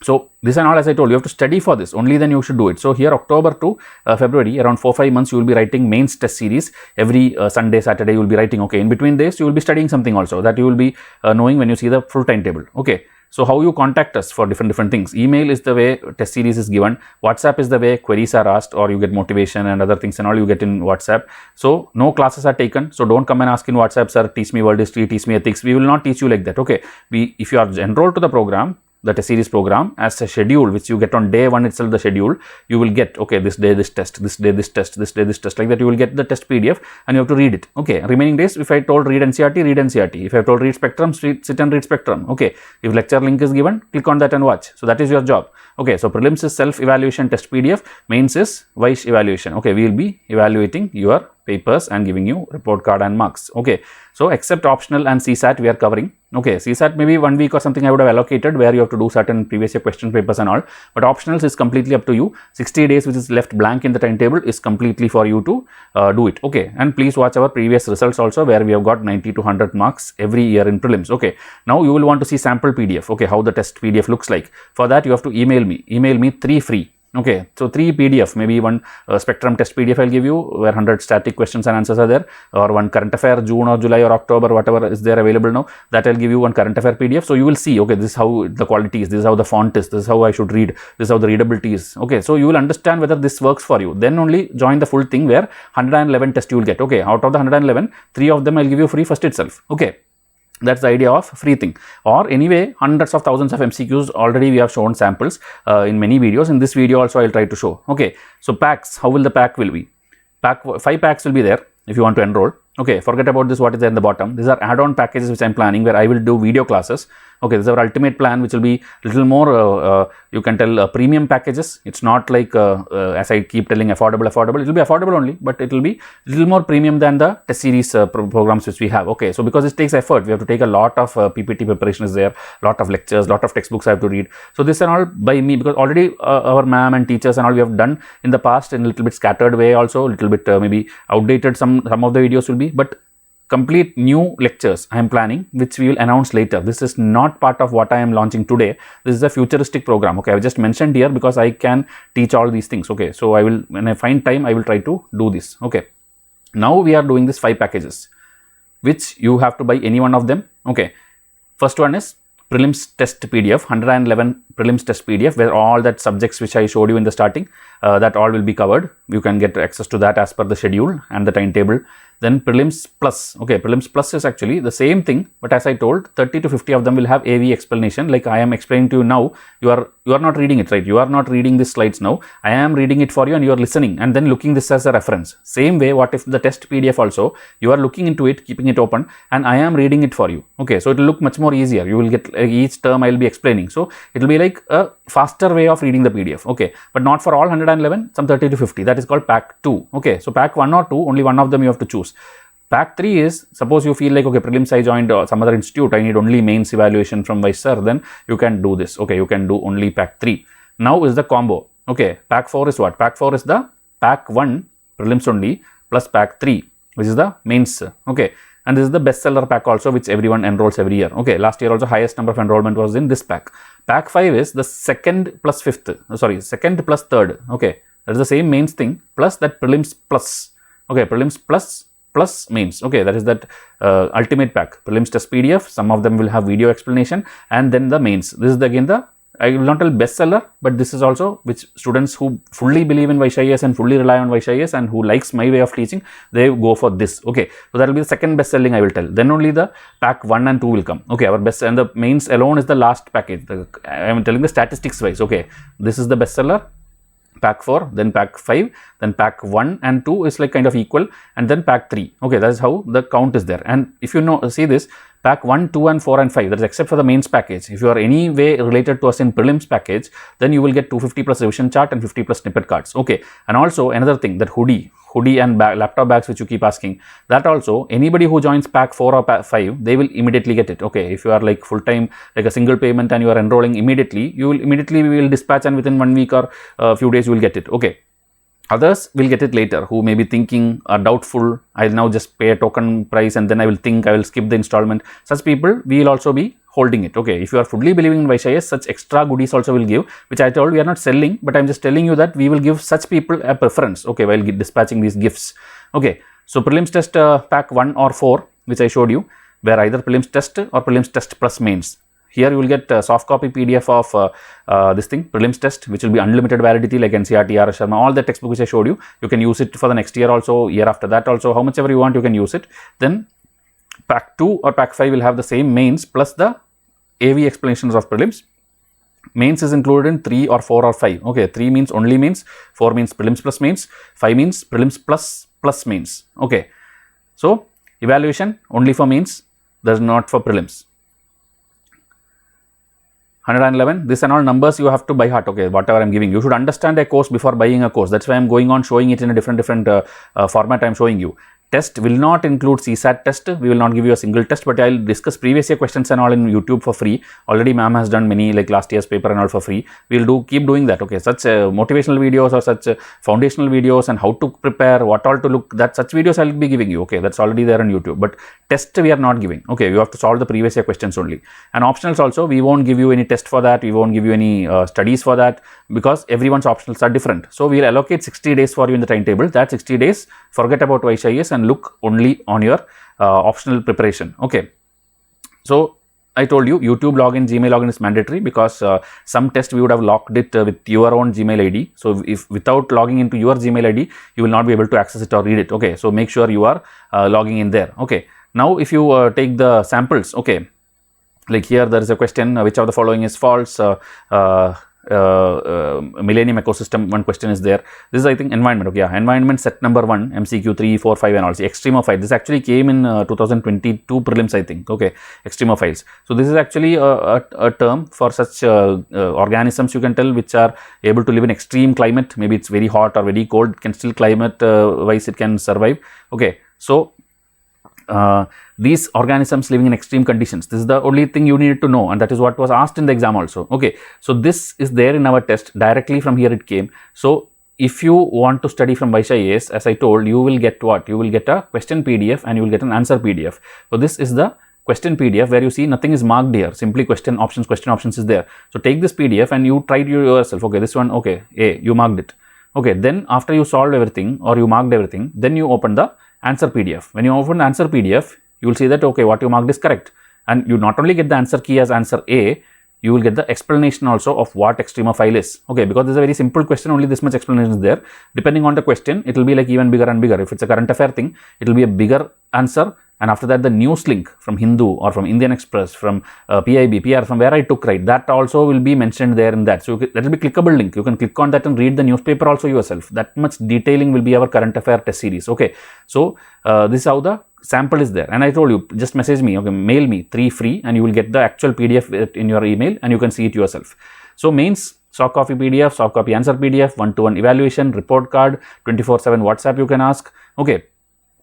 So this and all, as I told you, have to study for this, only then you should do it. So here October to February, around 4-5 months you will be writing mains test series. Every Sunday, Saturday you will be writing, okay. In between days you will be studying something also, that you will be knowing when you see the full timetable, okay. So how you contact us for different things? Email is the way test series is given. WhatsApp is the way queries are asked, or you get motivation and other things and all you get in WhatsApp. So no classes are taken. So don't come and ask in WhatsApp, sir, teach me world history, teach me ethics. We will not teach you like that, okay. If you are enrolled to the program, the test series program, as a schedule which you get on day 1 itself, the schedule you will get, okay, this day this test, this day this test, this day this test, like that you will get the test PDF and you have to read it, okay. Remaining days, if I told read NCERT, read NCERT. If I told read spectrum, sit and read spectrum, okay. If lecture link is given, click on that and watch. So that is your job, okay. So prelims is self evaluation test PDF, mains is Vysh evaluation, okay. We will be evaluating your papers and giving you report card and marks, okay. So except optional and CSAT we are covering, okay. CSAT maybe 1 week or something I would have allocated, where you have to do certain previous year question papers and all, but optionals is completely up to you. 60 days which is left blank in the timetable is completely for you to do it, okay. And please watch our previous results also, where we have got 90 to 100 marks every year in prelims, okay. Now you will want to see sample PDF, okay, how the test PDF looks like. For that you have to email me 3 free. Okay, so 3 PDF, maybe one spectrum test PDF I'll give you, where 100 static questions and answers are there, or one current affair, June or July or October, whatever is there available now, that I'll give you one current affair PDF. So you will see, okay, this is how the quality is, this is how the font is, this is how I should read, this is how the readability is, okay. So you will understand whether this works for you. Then only join the full thing, where 111 tests you will get, okay. Out of the 111, 3 of them I'll give you free first itself, okay. That's the idea of free thing. Or anyway, hundreds of thousands of MCQs already we have shown samples in many videos. In this video also I'll try to show, okay. So packs, how will the pack will be? 5 packs will be there if you want to enroll, okay. Forget about this, what is there in the bottom. These are add-on packages which I'm planning, where I will do video classes, okay. This is our ultimate plan, which will be little more you can tell premium packages. It's not like as I keep telling affordable, it will be affordable only, but it will be little more premium than the test series programs which we have, okay. So because it takes effort, we have to take a lot of PPT preparation is there, lot of lectures, lot of textbooks I have to read. So this are all by me, because already our ma'am and teachers and all we have done in the past in a little bit scattered way, also a little bit maybe outdated some of the videos will be, but complete new lectures I am planning, which we will announce later. This is not part of what I am launching today. This is a futuristic program, okay. I have just mentioned here because I can teach all these things, okay. So I will, when I find time, I will try to do this, okay. Now we are doing this 5 packages, which you have to buy any one of them, okay. First one is prelims test PDF, 111 prelims test PDF, where all that subjects which I showed you in the starting, that all will be covered. You can get access to that as per the schedule and the timetable. Then prelims plus, okay, prelims plus is actually the same thing, but as I told, 30 to 50 of them will have AV explanation, like I am explaining to you now. You are not reading it, right? You are not reading these slides now. I am reading it for you and you are listening and then looking this as a reference. Same way, what if the test PDF also, you are looking into it, keeping it open, and I am reading it for you. Okay, so it will look much more easier. You will get each term I will be explaining. So it will be like a faster way of reading the PDF. Okay, but not for all 111, some 30 to 50. That is called pack 2. Okay, so pack 1 or 2, only one of them you have to choose. Pack 3 is, suppose you feel like, okay, prelims I joined some other institute, I need only mains evaluation from Vysh sir, then you can do this. Okay, you can do only pack 3. Now is the combo. Okay, pack 4 is what? Pack 4 is the pack 1 prelims only plus pack 3, which is the mains. Okay, and this is the bestseller pack also, which everyone enrolls every year. Okay, last year also highest number of enrollment was in this pack. Pack 5 is the second plus fifth, second plus third. Okay, that is the same mains thing plus that prelims plus. Okay, prelims plus mains. Okay, that is that ultimate pack. Prelims test PDF, some of them will have video explanation, and then the mains. This is again the, I will not tell bestseller, but this is also which students who fully believe in Vysh IAS and fully rely on Vysh IAS and who likes my way of teaching, they go for this. Okay, so that will be the second best selling I will tell. Then only the pack 1 and 2 will come. Okay, our best, and the mains alone is the last package. I am telling the statistics wise. Okay, this is the bestseller. Pack 4, then pack 5, then pack 1 and 2 is like kind of equal, and then pack 3. Okay, that is how the count is there. And if you know, see this, pack 1, 2 and 4 and 5, that is except for the mains package. If you are any way related to us in prelims package, then you will get 250 plus revision chart and 50 plus snippet cards. Okay, and also another thing, that hoodie and laptop bags which you keep asking, that also anybody who joins pack 4 or pack 5, they will immediately get it. Okay, if you are like full time, like a single payment, and you are enrolling immediately, we will dispatch, and within 1 week or a few days you will get it. Okay, others will get it later, who may be thinking or doubtful, I'll now just pay a token price and then I will think I will skip the installment. Such people, we will also be holding it. Okay, if you are fully believing in Vysh IAS, such extra goodies also will give, which I told we are not selling, but I'm just telling you that we will give such people a preference. Okay, while dispatching these gifts. Okay, so prelims test pack 1 or 4, which I showed you, where either prelims test or prelims test plus mains. Here you will get a soft copy PDF of this thing, prelims test, which will be unlimited validity like NCERT, R.S. Sharma, all the textbook which I showed you. You can use it for the next year also, year after that also, how much ever you want you can use it. Then pack 2 or pack 5 will have the same mains plus the AV explanations of prelims. Mains is included in 3 or 4 or 5. Okay, 3 means only mains, 4 means prelims plus mains, 5 means prelims plus mains. Okay, so evaluation only for mains, that is not for prelims. 111, this and all numbers you have to by heart. Okay, whatever I am giving, you should understand a course before buying a course. That's why I am going on showing it in a different format I am showing you. Test will not include CSAT test. We will not give you a single test, but I will discuss previous year questions and all in YouTube for free. Already ma'am has done many like last year's paper and all for free. We will keep doing that. Okay, such motivational videos or such foundational videos and how to prepare, what all to look, that such videos I will be giving you. Okay, that's already there on YouTube, but test we are not giving. Okay, you have to solve the previous year questions only. And optionals also, we won't give you any test for that. We won't give you any studies for that, because everyone's optionals are different. So we will allocate 60 days for you in the timetable. That 60 days, forget about Vysh IAS and look only on your optional preparation. Okay, so I told you YouTube login, Gmail login is mandatory, because some test we would have locked it with your own Gmail ID. So if without logging into your Gmail ID, you will not be able to access it or read it. Okay, so make sure you are logging in there. Okay, now if you take the samples, okay, like here there is a question, which of the following is false? Millennium ecosystem, one question is there. This is I think environment. Okay, yeah, environment set number 1, MCQ 3, 4, 5 and all. Extremophiles. This actually came in 2022 prelims I think. Okay, extremophiles. So this is actually a term for such organisms, you can tell, which are able to live in extreme climate. Maybe it's very hot or very cold, can still climate wise it can survive. Okay, so these organisms living in extreme conditions, this is the only thing you need to know, and that is what was asked in the exam also. Okay, so this is there in our test, directly from here it came. So if you want to study from Vysh IAS, as I told, you will get what? You will get a question PDF and you will get an answer PDF. So this is the question PDF, where you see nothing is marked here, simply question options is there. So take this PDF and you try it yourself. Okay, this one, okay, A, you marked it. Okay, then after you solved everything or you marked everything, then you open the answer PDF. When you open the answer PDF, you will see that, okay, what you marked is correct. and you not only get the answer key as answer A, you will get the explanation also of what extremer file is. Okay, because this is a very simple question, only this much explanation is there. Depending on the question, it will be like even bigger and bigger. If it's a current affair thing, it will be a bigger answer, and after that the news link from Hindu or from Indian Express, from PIB, PR, from where I took, right, that also will be mentioned there in that. So that will be clickable link. You can click on that and read the newspaper also yourself. That much detailing will be our current affair test series. Okay, so this is how the sample is there, and I told you, just message me, okay, mail me 3 free, and you will get the actual PDF in your email, and you can see it yourself. So mains, soft copy PDF, soft copy answer PDF, 1-to-1 evaluation, report card, 24/7 WhatsApp you can ask. Okay,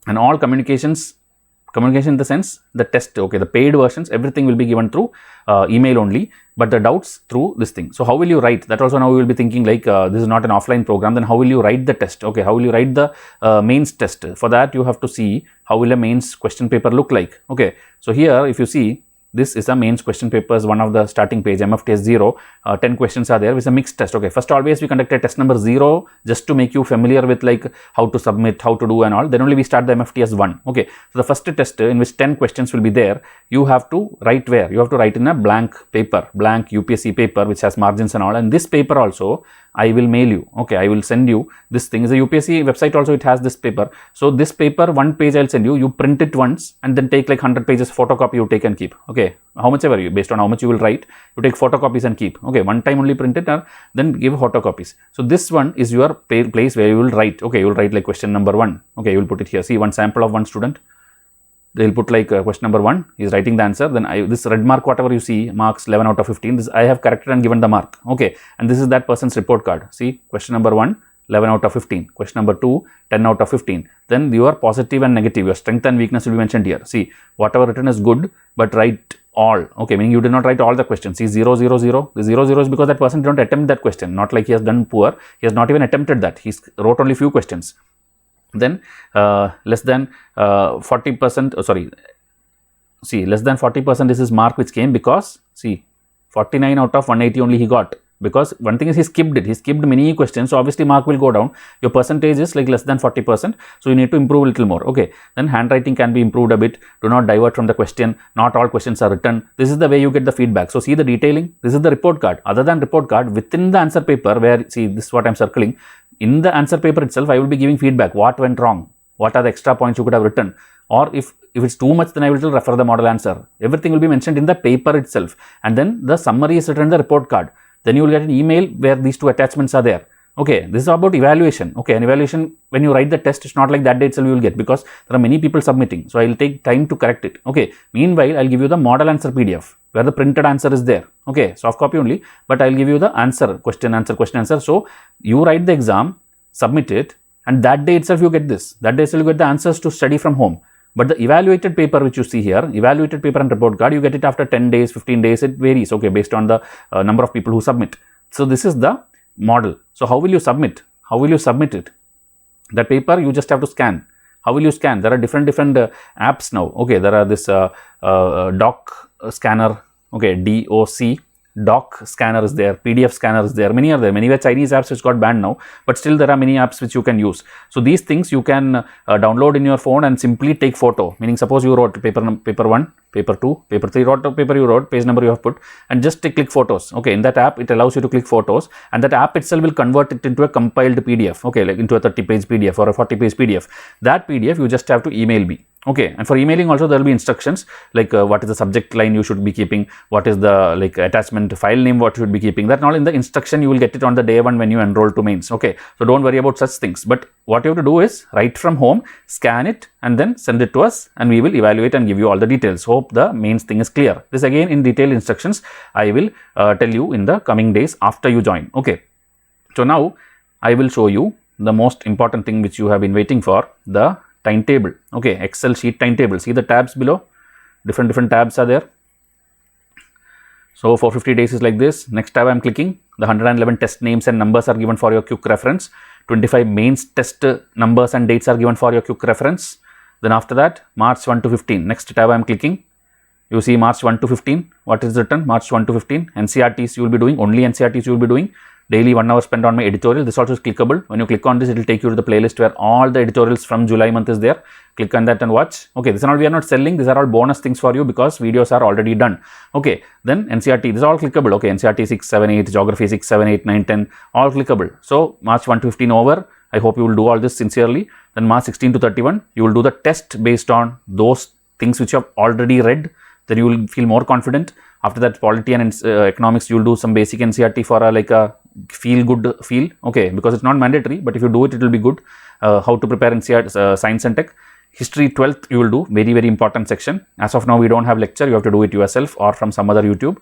and all communication in the sense the test, okay, the paid versions, everything will be given through email only, but the doubts through this thing. So how will you write? That also now we will be thinking like this is not an offline program, then how will you write the test? Okay, how will you write the mains test? For that you have to see how will a mains question paper look like. Okay, so here if you see, this is a mains question papers, one of the starting page, MFTS 0, 10 questions are there with a mixed test. Okay, first always we conduct a test number 0 just to make you familiar with like how to submit, how to do and all. Then only we start the MFTS 1. Okay, so the first test in which 10 questions will be there, you have to write where? You have to write in a blank paper, blank UPSC paper which has margins and all, and this paper also I will mail you. Okay, I will send you this thing. Is a UPSC website also, it has this paper. So this paper, one page I'll send you, you print it once and then take like 100 pages photocopy, you take and keep. Okay, how much ever you, based on how much you will write, you take photocopies and keep. Okay, one time only print it and then give photocopies. So this one is your place where you will write. Okay, you will write like question number 1. Okay, you will put it here. See, one sample of one student. They will put like question number 1, he is writing the answer, then this red mark whatever you see, marks 11 out of 15, this I have corrected and given the mark. Okay, and this is that person's report card. See, question number 1, 11 out of 15, question number 2, 10 out of 15. Then your positive and negative, your strength and weakness will be mentioned here. See, whatever written is good, but write all. Okay, meaning you did not write all the questions. See, 0, 0, 0. The 0, 0 is because that person did not attempt that question. Not like he has done poor. He has not even attempted that. He wrote only few questions. Then less than 40%, sorry, see, less than 40% is his mark which came because, see, 49 out of 180 only he got. Because one thing is he skipped it, he skipped many questions, so obviously mark will go down. Your percentage is like less than 40%, so you need to improve a little more. Okay, then handwriting can be improved a bit. Do not divert from the question. Not all questions are written. This is the way you get the feedback. So see the detailing. This is the report card. Other than report card, within the answer paper, where, see, this is what I'm circling. In the answer paper itself, I will be giving feedback. What went wrong? What are the extra points you could have written? Or if it's too much, then I will refer the model answer. Everything will be mentioned in the paper itself. And then the summary is written in the report card. Then you will get an email where these two attachments are there. Okay, this is about evaluation. Okay, and evaluation, when you write the test, it's not like that day itself you will get, because there are many people submitting. So I will take time to correct it. Okay, meanwhile, I'll give you the model answer PDF where the printed answer is there. Okay, soft copy only, but I'll give you the answer, question, answer, question, answer. So you write the exam, submit it, and that day itself you get this. That day itself you get the answers to study from home. But the evaluated paper which you see here, evaluated paper and report card, you get it after 10 days, 15 days, it varies, okay, based on the number of people who submit. So this is the model. So how will you submit? How will you submit it? That paper you just have to scan. How will you scan? There are different apps now. Okay, there are this doc scanner, okay, DOC. Doc scanner is there, PDF scanner is there, many are there. Many were Chinese apps which got banned now, but still there are many apps which you can use. So these things you can download in your phone and simply take photo. Meaning, suppose you wrote paper 1, paper 2, paper 3, wrote paper you wrote, page number you have put, and just click photos. Okay, in that app it allows you to click photos, and that app itself will convert it into a compiled PDF. Okay, like into a 30-page PDF or a 40-page PDF. That PDF you just have to email me. Okay, and for emailing also there will be instructions like what is the subject line you should be keeping, what is the like attachment file name what you should be keeping. That and all in the instruction you will get it on the day 1 when you enroll to mains. Okay, so don't worry about such things. But what you have to do is write from home, scan it, and then send it to us, and we will evaluate and give you all the details. Hope the mains thing is clear. This again in detailed instructions I will tell you in the coming days after you join. Okay, so now I will show you the most important thing which you have been waiting for, the timetable. Okay, Excel sheet timetable. See the tabs below, different tabs are there. So 450 days is like this. Next tab I am clicking. The 111 test names and numbers are given for your quick reference. 25 mains test numbers and dates are given for your quick reference. Then after that, March 1 to 15. Next tab I am clicking. You see March 1 to 15. What is written? March 1 to 15. NCRTs you will be doing. Only NCRTs you will be doing. daily 1 hour spent on my editorial. This also is clickable. When you click on this, it will take you to the playlist where all the editorials from July month is there. Click on that and watch. Okay, this is all we are not selling. These are all bonus things for you because videos are already done. Okay, then NCERT, this is all clickable. Okay, NCERT 6, 7, 8, Geography 6, 7, 8, 9, 10, all clickable. So March 1 to 15 over. I hope you will do all this sincerely. Then March 16 to 31, you will do the test based on those things which you have already read. Then you will feel more confident. After that, polity and economics, you will do some basic NCERT for like a feel good feel. Okay, because it's not mandatory, but if you do it, it will be good. How to prepare NCERT, science and tech. History 12th you will do, very very important section. As of now we don't have lecture, you have to do it yourself or from some other YouTube.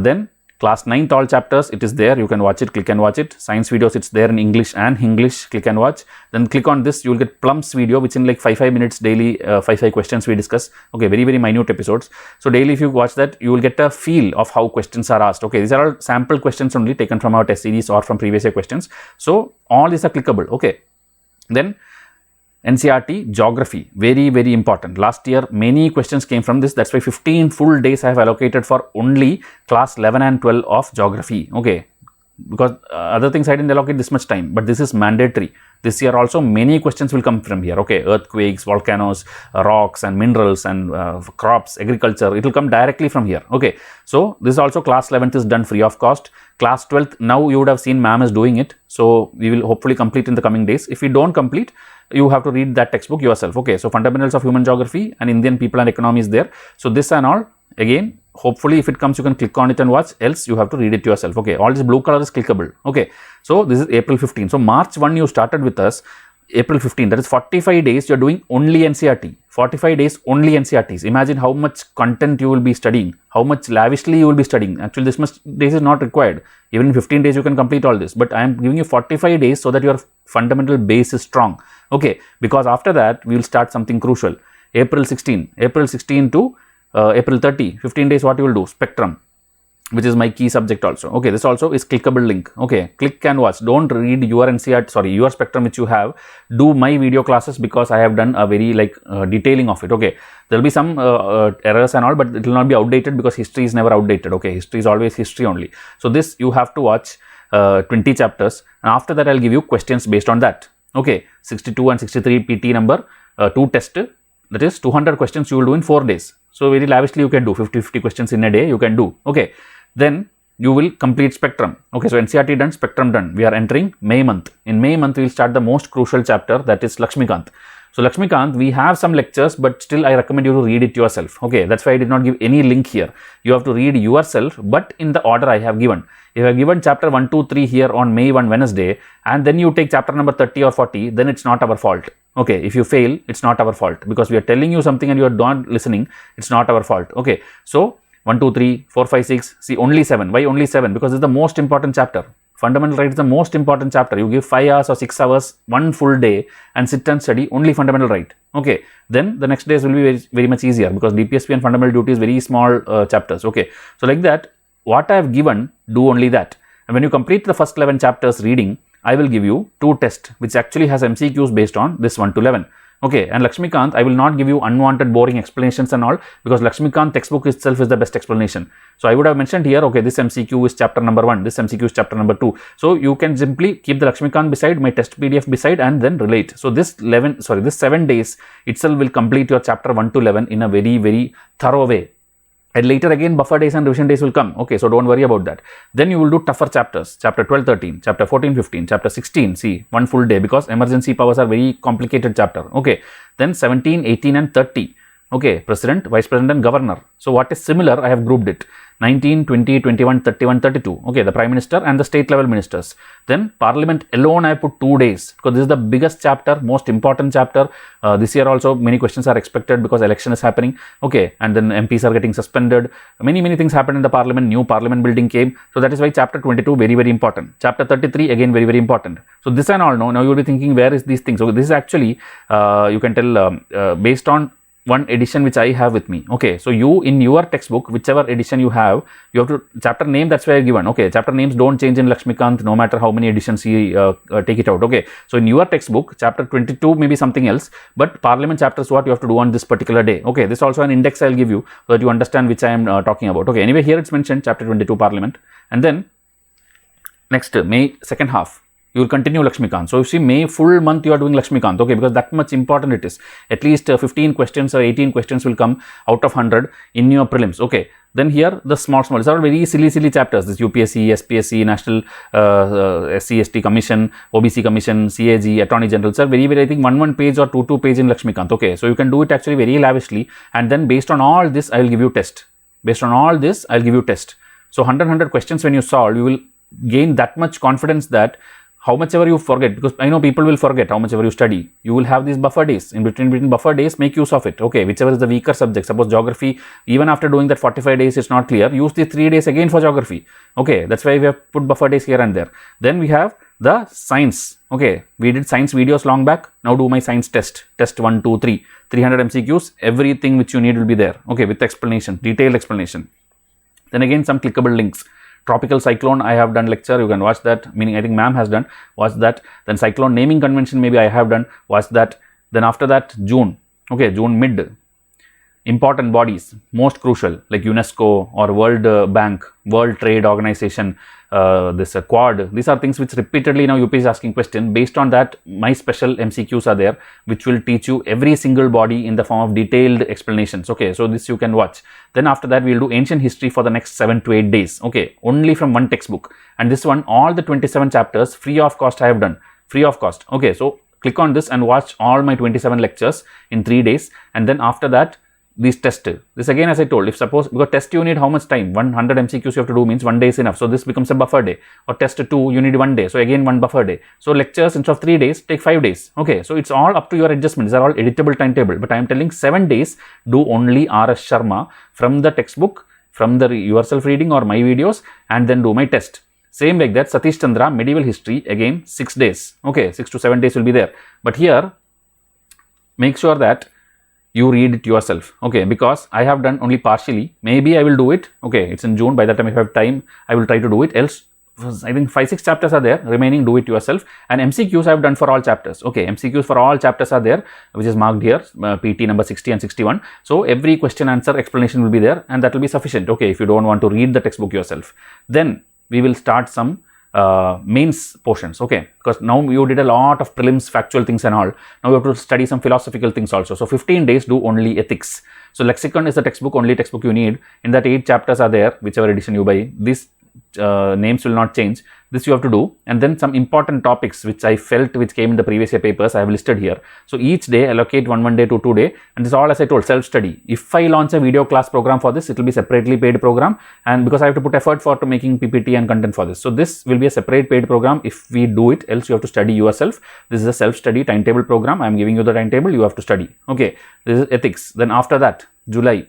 Then class 9th all chapters, it is there, you can watch it, click and watch it. Science videos, it's there in English and English, click and watch. Then click on this, you will get Plums video, which in like 5 minutes daily, 5 questions we discuss. Okay, very very minute episodes. So daily if you watch that, you will get a feel of how questions are asked. Okay, these are all sample questions only taken from our test series or from previous year questions. So all these are clickable. Okay, then NCERT Geography, very very important. Last year many questions came from this. That's why 15 full days I have allocated for only class 11 and 12 of Geography. Okay, because other things I didn't allocate this much time, but this is mandatory. This year also many questions will come from here. Okay, earthquakes, volcanoes, rocks and minerals and crops, agriculture, it will come directly from here. Okay, so this also class 11th is done free of cost. Class 12th, now you would have seen ma'am is doing it. So we will hopefully complete in the coming days. If we don't complete, you have to read that textbook yourself. Okay, so fundamentals of human geography and Indian people and economy is there. So this and all, again, hopefully if it comes you can click on it and watch, else you have to read it yourself. Okay, all this blue color is clickable. Okay, so this is April 15. So March 1 you started with us, April 15, that is 45 days you are doing only NCERT. 45 days only NCERTs. Imagine how much content you will be studying, how much lavishly you will be studying. Actually this much days is not required. Even in 15 days you can complete all this, but I am giving you 45 days so that your fundamental base is strong. Okay, because after that we will start something crucial. April 16 to April 30, 15 days what you will do? Spectrum, which is my key subject also. Okay, this also is clickable link. Okay, click and watch. Don't read your NCERT, sorry, your Spectrum which you have. Do my video classes because I have done a very detailing of it. Okay, there will be some errors and all, but it will not be outdated because history is never outdated. Okay, history is always history only. So this you have to watch 20 chapters, and after that I'll give you questions based on that. Okay, 62 and 63 PT number, 2 test, that is 200 questions you will do in 4 days. So very lavishly you can do 50 questions in a day you can do. Okay, then you will complete Spectrum. Okay, so NCERT done, Spectrum done. We are entering May month. In May month we will start the most crucial chapter, that is Lakshmikant. So Lakshmikant, we have some lectures, but still I recommend you to read it yourself. Okay, that's why I did not give any link here. You have to read yourself, but in the order I have given. If I have given chapter 1, 2, 3 here on May 1 Wednesday, and then you take chapter number 30 or 40, then it's not our fault. Okay, if you fail, it's not our fault because we are telling you something and you are not listening, it's not our fault. Okay, so 1, 2, 3, 4, 5, 6, see only 7. Why only 7? Because it's the most important chapter. Fundamental right is the most important chapter. You give 5 hours or 6 hours, 1 full day and sit and study only fundamental right. Okay, then the next days will be very much easier because DPSP and fundamental duty is very small chapters. Okay, so like that, what I have given, do only that. And when you complete the first 11 chapters reading, I will give you 2 tests which actually has MCQs based on this 1 to 11. Okay, and Lakshmikant, I will not give you unwanted boring explanations and all because Lakshmikant textbook itself is the best explanation. So I would have mentioned here, okay, this MCQ is chapter number 1, this MCQ is chapter number 2. So you can simply keep the Lakshmikant beside, my test PDF beside and then relate. So this 7 days itself will complete your chapter 1 to 11 in a very, very thorough way. And later again buffer days and revision days will come. Okay, so don't worry about that. Then you will do tougher chapters, chapter 12, 13, chapter 14, 15, chapter 16, see 1 full day because emergency powers are very complicated chapter. Okay, then 17, 18 and 30. Okay, President, Vice President and Governor. So what is similar, I have grouped it. 19, 20, 21, 31, 32. Okay, the Prime Minister and the state level ministers. Then Parliament alone I put 2 days because this is the biggest chapter, most important chapter. This year also many questions are expected because election is happening. Okay, and then MPs are getting suspended. Many things happened in the Parliament, new Parliament building came. So that is why chapter 22 very important. Chapter 33 again very important. So this and all now you will be thinking where is these things. So this is actually you can tell based on one edition which I have with me. Okay, so you in your textbook, whichever edition you have to chapter name, that's why I given. Okay, chapter names don't change in Lakshmikant no matter how many editions you take it out. Okay, so in your textbook chapter 22 maybe something else, but Parliament chapter is what you have to do on this particular day. Okay, this also an index I'll give you so that you understand which I am talking about. Okay, anyway here it's mentioned chapter 22 Parliament, and then Next, May second half, you will continue Lakshmikant. So you see, May full month you are doing Lakshmikant, okay, because that much important it is. At least 15 questions or 18 questions will come out of 100 in your prelims, okay. Then here the small, these are very silly chapters. This UPSC, SPSC, National SC/ST Commission, OBC Commission, CAG, Attorney General, are very I think one page or two page in Lakshmikant, okay. So you can do it actually very lavishly, and then based on all this I will give you test. Based on all this I will give you test. So 100 questions when you solve, you will gain that much confidence that how much ever you forget, because I know people will forget how much ever you study, you will have these buffer days. In between buffer days, make use of it, okay. Whichever is the weaker subject, suppose geography, even after doing that 45 days it's not clear, use the 3 days again for geography, okay. That's why we have put buffer days here and there. Then we have the science, okay. We did science videos long back. Now do my science test 1, 2, 3, 300 MCQs, everything which you need will be there, okay, with explanation, detailed explanation. Then again some clickable links. Tropical cyclone, I have done lecture, you can watch that, meaning I think ma'am has done, watch that. Then cyclone naming convention, maybe I have done, watch that. Then after that, June, okay, June mid, important bodies, most crucial, like UNESCO or World Bank, World Trade Organization, this Quad, these are things which repeatedly now UP is asking question. Based on that, my special MCQs are there, which will teach you every single body in the form of detailed explanations, okay. So this you can watch. Then after that, we will do ancient history for the next 7 to 8 days, okay, only from one textbook. And this one, all the 27 chapters free of cost I have done, free of cost, okay. So click on this and watch all my 27 lectures in 3 days. And then after that, these test, this again as I told, if suppose, because test you need how much time, 100 MCQs you have to do, means 1 day is enough. So this becomes a buffer day. Or test 2, you need 1 day. So again 1 buffer day. So lectures instead of 3 days, take 5 days. Okay, so it's all up to your adjustment. These are all editable timetable. But I am telling 7 days, do only R.S. Sharma from the textbook, from the yourself reading or my videos, and then do my test. Same like that, Satish Chandra, medieval history, again 6 days. Okay, 6 to 7 days will be there. But here, make sure that you read it yourself, okay, because I have done only partially. Maybe I will do it, okay, it's in June, by that time if I have time I will try to do it, else I think 5-6 chapters are there, remaining do it yourself. And MCQs I have done for all chapters, okay, MCQs for all chapters are there, which is marked here, PT number 60 and 61. So every question answer explanation will be there, and that will be sufficient, okay, if you don't want to read the textbook yourself. Then we will start some mains portions, okay, because now you did a lot of prelims factual things and all. Now you have to study some philosophical things also. So 15 days do only ethics. So lexicon is the textbook, only textbook you need. In that 8 chapters are there, whichever edition you buy. These names will not change. This you have to do. And then some important topics which I felt which came in the previous year papers, I have listed here. So each day allocate one day to 2 day, and this is all as I told, self-study. If I launch a video class program for this, it will be separately paid program, and because I have to put effort for making PPT and content for this. So this will be a separate paid program if we do it, else you have to study yourself. This is a self-study timetable program. I am giving you the timetable, you have to study. Okay, this is ethics. Then after that, July.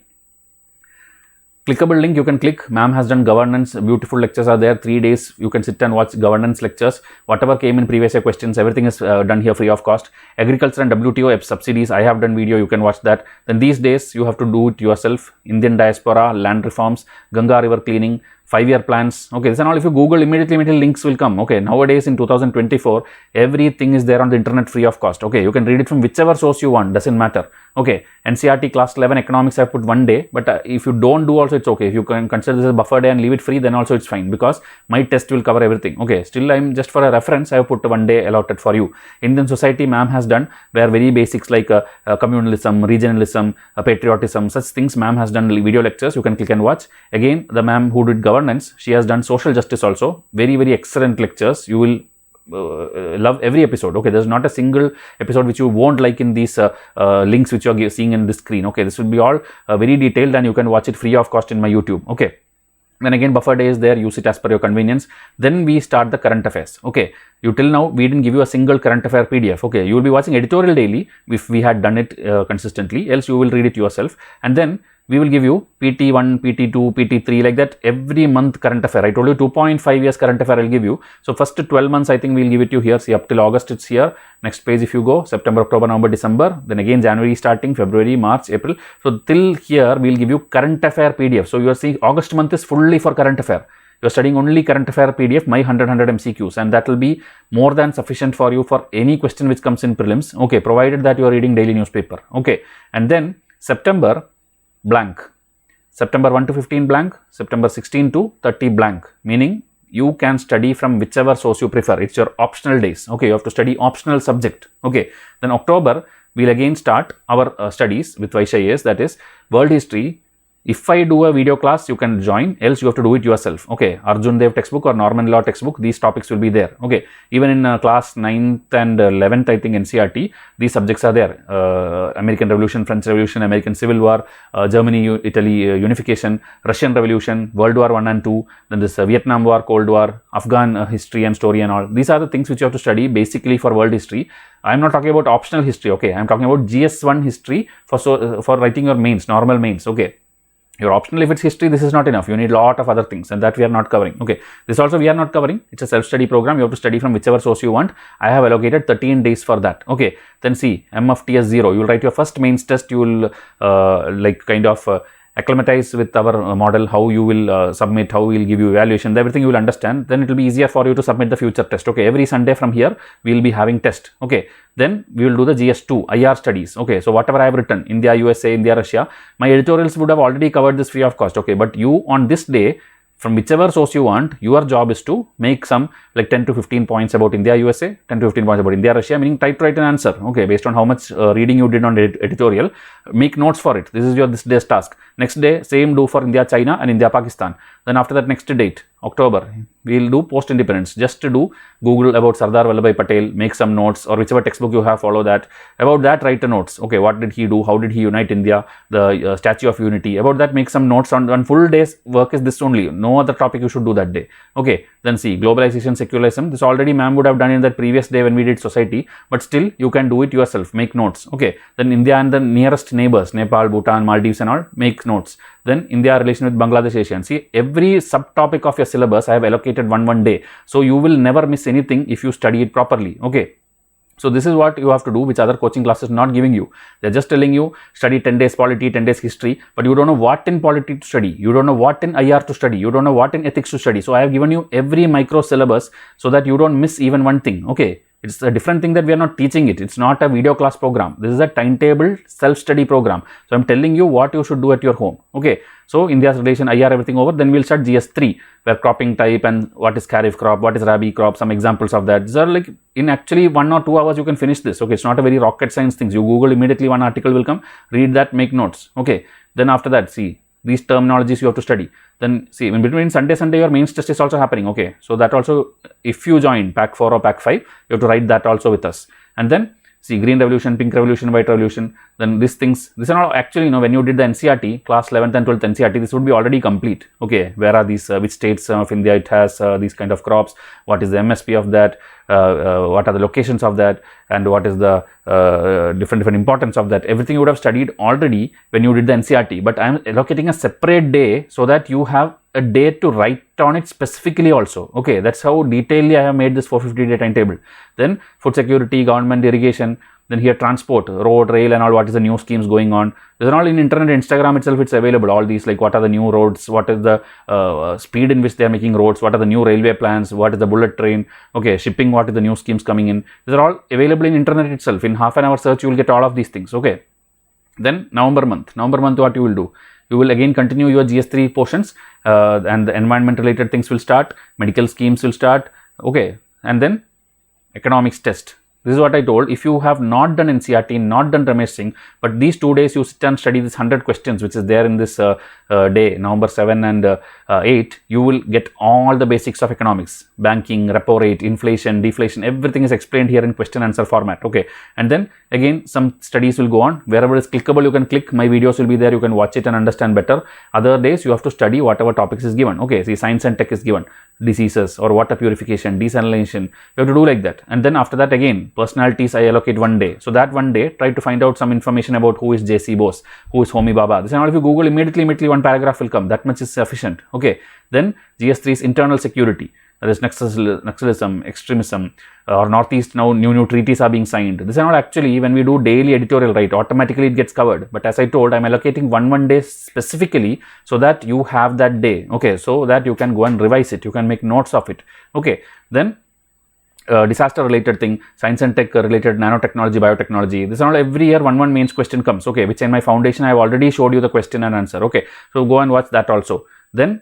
Clickable link you can click. Ma'am has done governance, beautiful lectures are there, 3 days you can sit and watch governance lectures. Whatever came in previous year questions, everything is done here free of cost. Agriculture and WTO subsidies, I have done video, you can watch that. Then these days you have to do it yourself. Indian diaspora, land reforms, Ganga river cleaning, 5-year plans. Okay, this and all if you Google, immediately links will come. Okay, nowadays in 2024, everything is there on the internet free of cost. Okay, you can read it from whichever source you want, doesn't matter. Okay, NCRT class 11 economics I have put 1 day, but if you don't do also it's okay. If you can consider this as a buffer day and leave it free, then also it's fine, because my test will cover everything. Okay, still I'm just for a reference, I have put 1 day allotted for you. Indian society ma'am has done, where very basics like communalism, regionalism, patriotism, such things ma'am has done video lectures, you can click and watch. Again, the ma'am who did governance, she has done social justice also, very excellent lectures. You will love every episode. Okay, there's not a single episode which you won't like in these links which you are seeing in this screen. Okay, this will be all very detailed, and you can watch it free of cost in my YouTube. Okay, then again buffer day is there, use it as per your convenience. Then we start the current affairs. Okay, you till now we didn't give you a single current affair PDF. Okay, you will be watching editorial daily if we had done it consistently, else you will read it yourself. And then we will give you PT1, PT2, PT3, like that every month current affair. I told you 2.5 years current affair I will give you. So first 12 months I think we will give it you here. See, up till August it's here. Next page if you go, September, October, November, December. Then again January starting, February, March, April. So till here we will give you current affair PDF. So you are seeing August month is fully for current affair. You are studying only current affair PDF, my 100 MCQs, and that will be more than sufficient for you for any question which comes in prelims. Okay, provided that you are reading daily newspaper. Okay, and then September blank, September 1 to 15 blank, September 16 to 30 blank, meaning you can study from whichever source you prefer. It's your optional days. Okay, you have to study optional subject. Okay, then October we'll again start our studies with Vysh IAS, that is world history. If I do a video class, you can join, else you have to do it yourself. Okay, Arjun Dev textbook or Norman Law textbook, these topics will be there. Okay, even in class 9th and 11th, I think NCRT, these subjects are there. American Revolution, French Revolution, American Civil War, Germany, Italy unification, Russian Revolution, World War I and II, then this Vietnam War, Cold War, Afghan history and story and all. These are the things which you have to study basically for world history. I am not talking about optional history. Okay, I am talking about GS1 history for writing your mains, normal mains. Okay. Your optional, if it's history, this is not enough. You need a lot of other things, and that we are not covering. Okay, this also we are not covering. It's a self-study program. You have to study from whichever source you want. I have allocated 13 days for that. Okay, then see, MFTS 0. You will write your first mains test. You will acclimatize with our model, how you will submit, how we will give you evaluation, everything you will understand. Then it will be easier for you to submit the future test. Okay, every Sunday from here we will be having test. Okay, then we will do the GS2 IR studies. Okay, so whatever I have written, India, USA, India, Russia, my editorials would have already covered this free of cost. Okay, but you on this day, from whichever source you want, your job is to make some like 10 to 15 points about India, USA, 10 to 15 points about India, Russia, meaning try to write an answer. Okay, based on how much reading you did on the editorial, make notes for it. This is your this day's task. Next day, same do for India, China and India, Pakistan. Then after that, next date, October, we will do post-independence. Just to do Google about Sardar Vallabhbhai Patel, make some notes, or whichever textbook you have, follow that. About that, write the notes. Okay, what did he do? How did he unite India? The Statue of Unity. About that, make some notes. On full day's work is this only. No other topic you should do that day. Okay, then see, globalization, secularism. This already ma'am would have done in that previous day when we did society, but still you can do it yourself. Make notes. Okay, then India and the nearest neighbors, Nepal, Bhutan, Maldives and all, make notes. Then India relation with Bangladesh, Asian. See, every subtopic of your syllabus I have allocated one day. So you will never miss anything if you study it properly. Okay. So this is what you have to do, which other coaching classes not giving you. They're just telling you study 10 days polity, 10 days history, but you don't know what in polity to study. You don't know what in IR to study. You don't know what in ethics to study. So I have given you every micro syllabus so that you don't miss even one thing. Okay. It's a different thing that we are not teaching it. It's not a video class program. This is a timetable self-study program. So I'm telling you what you should do at your home. Okay. So India's relation, IR, everything over. Then we'll start GS3, where cropping type and what is kharif crop, what is rabi crop, some examples of that. These are like in actually 1 or 2 hours you can finish this. Okay. It's not a very rocket science things. You Google immediately, one article will come, read that, make notes. Okay. Then after that, see, these terminologies you have to study. Then see, in between Sunday your mains test is also happening. Okay, so that also, if you join pack 4 or pack 5, you have to write that also with us. And then see, green revolution, pink revolution, white revolution, then these things, this are all actually, you know, when you did the NCRT class 11th and 12th NCRT, this would be already complete. Okay, where are these, which states of India it has these kind of crops, what is the MSP of that, what are the locations of that, and what is the different importance of that. Everything you would have studied already when you did the NCRT, but I am allocating a separate day so that you have a day to write on it specifically also. Okay, that's how detailedly I have made this 450 day timetable. Then food security, government, irrigation, then here transport, road, rail and all, what is the new schemes going on. These are all in internet, Instagram itself, it's available. All these, like what are the new roads, what is the speed in which they are making roads, what are the new railway plans, what is the bullet train, okay, shipping, what is the new schemes coming in. These are all available in internet itself. In half an hour search, you will get all of these things. Okay. Then November month, what you will do? You will again continue your GS3 portions and the environment related things will start, medical schemes will start. Okay. And then economics test. This is what I told. If you have not done NCRT, not done Ramesh Singh, but these 2 days you sit and study this 100 questions, which is there in this day, November 7 and 8, you will get all the basics of economics, banking, repo rate, inflation, deflation, everything is explained here in question answer format. Okay. And then again, some studies will go on. Wherever is clickable, you can click. My videos will be there. You can watch it and understand better. Other days, you have to study whatever topics is given. Okay. See, science and tech is given. Diseases or water purification, desalination. You have to do like that. And then after that, again, personalities, I allocate 1 day. So that 1 day, try to find out some information about who is J.C. Bose, who is Homi Bhabha. This and all, if you Google immediately 1 paragraph will come. That much is sufficient. Okay. Then GS3 is internal security. That is Naxalism, extremism, or Northeast. Now new treaties are being signed. This and all, actually, when we do daily editorial, right, automatically it gets covered. But as I told, I'm allocating one day specifically so that you have that day. Okay, so that you can go and revise it. You can make notes of it. Okay, then disaster related thing, science and tech related, nanotechnology, biotechnology. This and all, every year one mains question comes. Okay, which in my foundation I have already showed you the question and answer. Okay, so go and watch that also. Then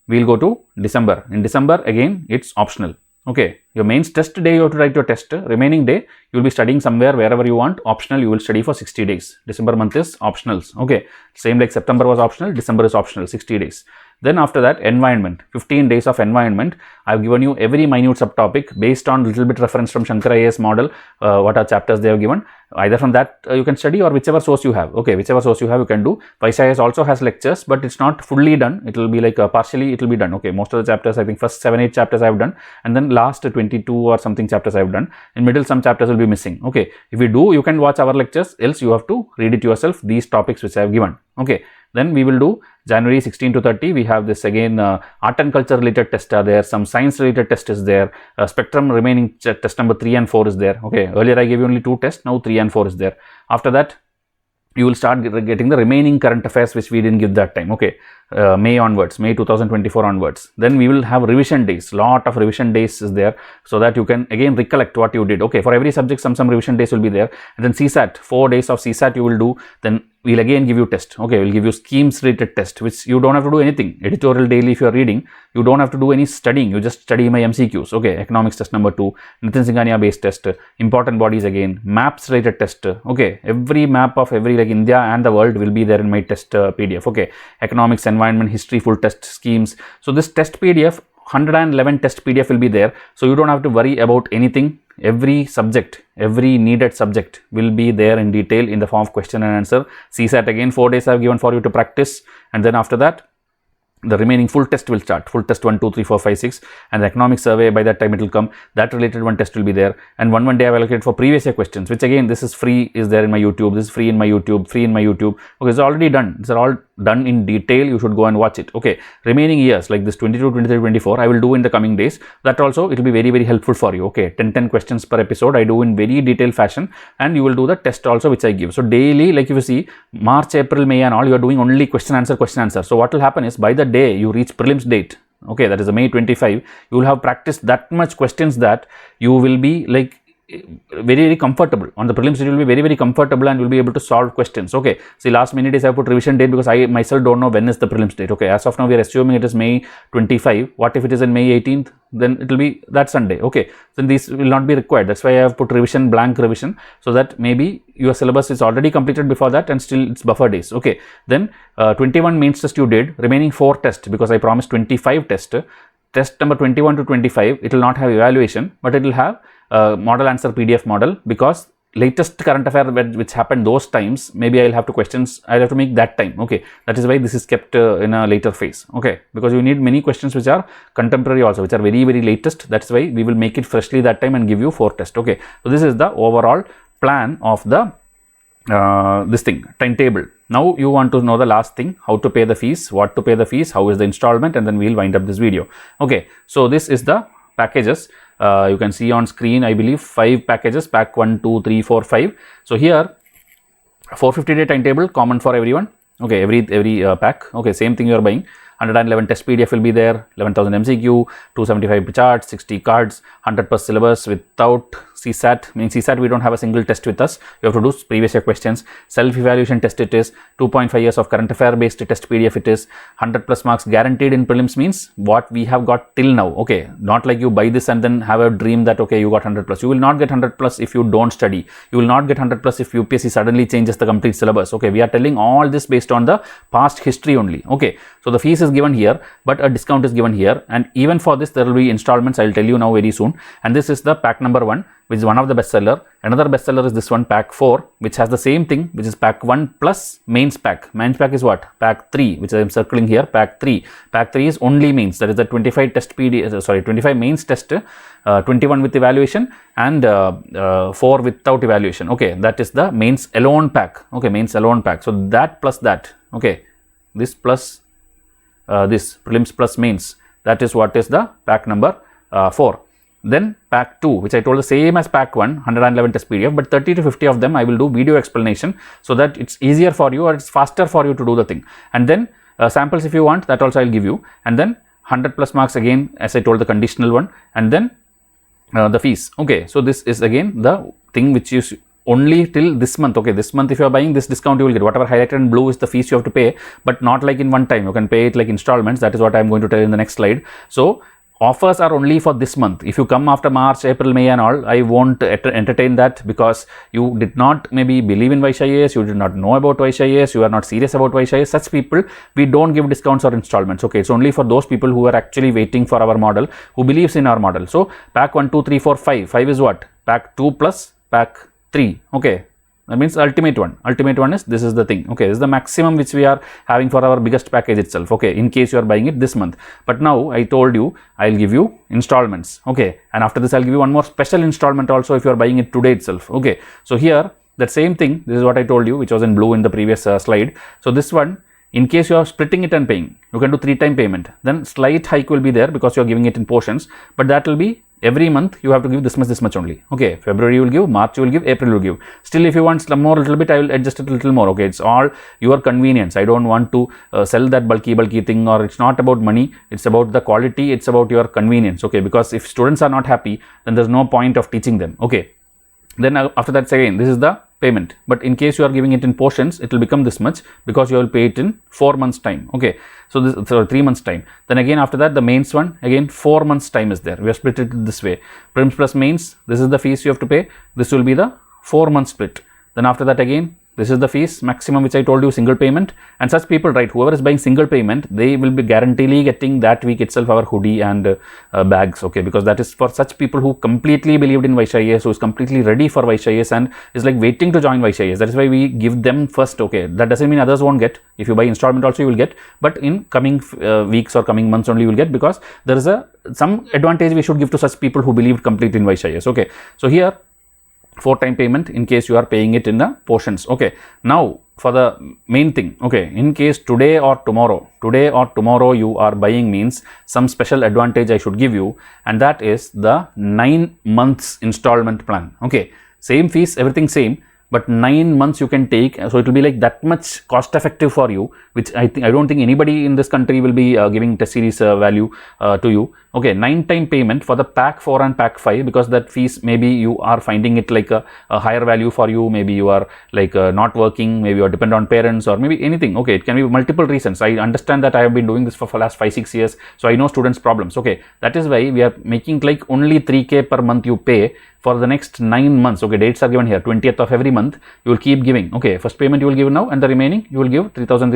we'll go to December. In December, again, it's optional. Okay, your mains test day, you have to write your test. Remaining day, you will be studying somewhere, wherever you want. Optional, you will study for 60 days. December month is optionals. Okay, same like September was optional, December is optional, 60 days. Then after that, environment, 15 days of environment. I've given you every minute subtopic based on little bit reference from Shankar IAS model, what are chapters they have given. Either from that you can study, or whichever source you have. Okay, whichever source you have, you can do. Vysh IAS also has lectures, but it's not fully done. It will be like partially it will be done. Okay, most of the chapters, I think first 7-8 chapters I have done, and then last 22 or something chapters I have done. In middle, some chapters will be missing. Okay, if you do, you can watch our lectures, else you have to read it yourself, these topics which I have given. Okay, then we will do January 16 to 30. We have this again, art and culture related tests are there, some science related test is there, spectrum remaining test number 3 and 4 is there. Okay, earlier I gave you only 2 tests, now 3 and 4 is there. After that, you will start getting the remaining current affairs which we didn't give that time. Okay, May onwards, May 2024 onwards. Then we will have revision days, lot of revision days is there, so that you can again recollect what you did. Okay, for every subject some revision days will be there. And then CSAT, 4 days of CSAT you will do. Then we'll again give you test. Okay, we'll give you schemes related test, which you don't have to do anything. Editorial daily, if you are reading, you don't have to do any studying, you just study my MCQs. Okay, economics test number 2, Nitin Singhania based test, important bodies again, maps related test. Okay, every map of every like India and the world will be there in my test PDF. Okay, economics, environment, history, full test schemes. So this test PDF, 111 test PDF will be there, so you don't have to worry about anything. Every subject, every needed subject will be there in detail in the form of question and answer. CSAT again 4 days I have given for you to practice, and then after that the remaining full test will start. Full test 1, 2, 3, 4, 5, 6, and the economic survey, by that time it will come. That related one test will be there, and one day I have allocated for previous year questions, which again this is free, is there in my YouTube. This is free in my YouTube, free in my YouTube. Okay, it's already done. These are all done in detail. You should go and watch it. Okay, remaining years like this 22, 23, 24, I will do in the coming days. That also it will be very helpful for you. Okay, 10 questions per episode I do in very detailed fashion, and you will do the test also which I give. So daily, like if you see March, April, May and all, you are doing only question answer. So what will happen is, by the day you reach prelims date, okay, that is the May 25, you will have practiced that much questions that you will be like very comfortable on the prelims. It will be very comfortable, and you will be able to solve questions. Okay, see, last minute is I put revision date because I myself don't know when is the prelims date. Okay, as of now we are assuming it is May 25. What if it is in May 18th? Then it will be that Sunday. Okay, then these will not be required. That's why I have put revision, blank revision, so that maybe your syllabus is already completed before that and still it's buffer days. Okay, then 21 mains test you did, remaining 4 tests, because I promised 25 test. Test number 21 to 25, it will not have evaluation, but it will have model answer PDF model, because latest current affair which happened those times, maybe I'll have to questions, I'll have to make that time. Okay, that is why this is kept in a later phase. Okay, because you need many questions which are contemporary also, which are very latest. That's why we will make it freshly that time and give you 4 tests. Okay, so this is the overall plan of the this thing, timetable. Now you want to know the last thing, how to pay the fees, what to pay the fees, how is the installment, and then we'll wind up this video. Okay, so this is the packages. You can see on screen, I believe 5 packages, pack 1, 2, 3, 4, 5. So here 450-day timetable, common for everyone. Okay, every pack. Okay, same thing you are buying. 111 test PDF will be there, 11,000 MCQ, 275 charts, 60 cards, 100 plus syllabus without CSAT. Meaning CSAT we don't have a single test with us. You have to do previous year questions. Self-evaluation test it is, 2.5 years of current affair based test PDF it is, 100 plus marks guaranteed in prelims, means what we have got till now. Okay, not like you buy this and then have a dream that okay you got 100 plus. You will not get 100 plus if you don't study. You will not get 100 plus if UPSC suddenly changes the complete syllabus. Okay, we are telling all this based on the past history only. Okay, so the fees is given here, but a discount is given here, and even for this there will be installments. I will tell you now very soon. And this is the pack number 1, which is one of the bestseller. Another bestseller is this one, pack 4, which has the same thing, which is pack 1 plus mains pack. Mains pack is what? Pack 3, which I am circling here, pack 3. Pack 3 is only mains, that is the 25 test PDF, sorry, 25 mains test, 21 with evaluation, and 4 without evaluation. Okay, that is the mains alone pack. Okay, mains alone pack. So that plus that, okay, this plus this prelims plus mains, that is what is the pack number 4. Then pack 2, which I told the same as pack 1, 111 test PDF, but 30 to 50 of them I will do video explanation, so that it's easier for you, or it's faster for you to do the thing. And then samples if you want, that also I'll give you. And then 100 plus marks again, as I told, the conditional one, and then the fees. Okay, so this is again the thing which is only till this month. Okay, this month if you are buying, this discount you will get. Whatever highlighted in blue is the fees you have to pay, but not like in one time. You can pay it like installments. That is what I am going to tell you in the next slide. So offers are only for this month. If you come after March, April, May and all, I won't entertain that, because you did not maybe believe in Vysh IAS, you did not know about Vysh IAS, you are not serious about Vysh IAS. Such people, we don't give discounts or installments. Okay, it's only for those people who are actually waiting for our model, who believes in our model. So pack 1, 2, 3, 4, 5. 5 is what? Pack 2 plus pack 3. Okay. That means ultimate one. Ultimate one is, this is the thing. Okay, this is the maximum which we are having for our biggest package itself. Okay, in case you are buying it this month. But now I told you I'll give you installments. Okay, and after this I'll give you one more special installment also if you are buying it today itself. Okay, so here that same thing, this is what I told you, which was in blue in the previous slide. So this one, in case you are splitting it and paying, you can do 3-time payment. Then slight hike will be there because you are giving it in portions, but that will be every month you have to give this much only. Okay, February you will give, March you will give, April you will give. Still, if you want some more little bit, I will adjust it a little more. Okay, it's all your convenience. I don't want to sell that bulky thing, or it's not about money. It's about the quality. It's about your convenience. Okay, because if students are not happy, then there's no point of teaching them. Okay, then after that, again, this is the payment, but in case you are giving it in portions, it will become this much, because you will pay it in 4 months time. Okay, so 3 months time. Then again after that, the mains one, again 4 months time is there. We have split it this way. Prelims plus mains, this is the fees you have to pay. This will be the 4 month split. Then after that, again this is the fees maximum which I told you, single payment. And such people, right, whoever is buying single payment, they will be guaranteedly getting that week itself our hoodie and bags. Okay, because that is for such people who completely believed in Vysh IAS, who is completely ready for Vysh IAS and is like waiting to join Vysh IAS. That is why we give them first. Okay, that doesn't mean others won't get. If you buy installment also you will get, but in coming weeks or coming months only you will get, because there is some advantage we should give to such people who believed completely in Vysh IAS. Okay, so here 4-time payment in case you are paying it in the portions. Okay, now for the main thing. Okay, in case today or tomorrow you are buying, means some special advantage I should give you, and that is the 9 months installment plan. Okay, same fees, everything same, but 9 months you can take, so it will be like that much cost effective for you, which I don't think anybody in this country will be giving test series value to you. Okay, 9-time payment for the pack 4 and pack 5, because that fees, maybe you are finding it like a higher value for you, maybe you are like not working, maybe you are dependent on parents, or maybe anything. Okay, it can be multiple reasons. I understand that I have been doing this for the last 5-6 years, so I know students' problems. Okay, that is why we are making like only 3K per month you pay for the next 9 months. Okay, dates are given here, 20th of every month you will keep giving. Okay, first payment you will give now, and the remaining you will give 3,000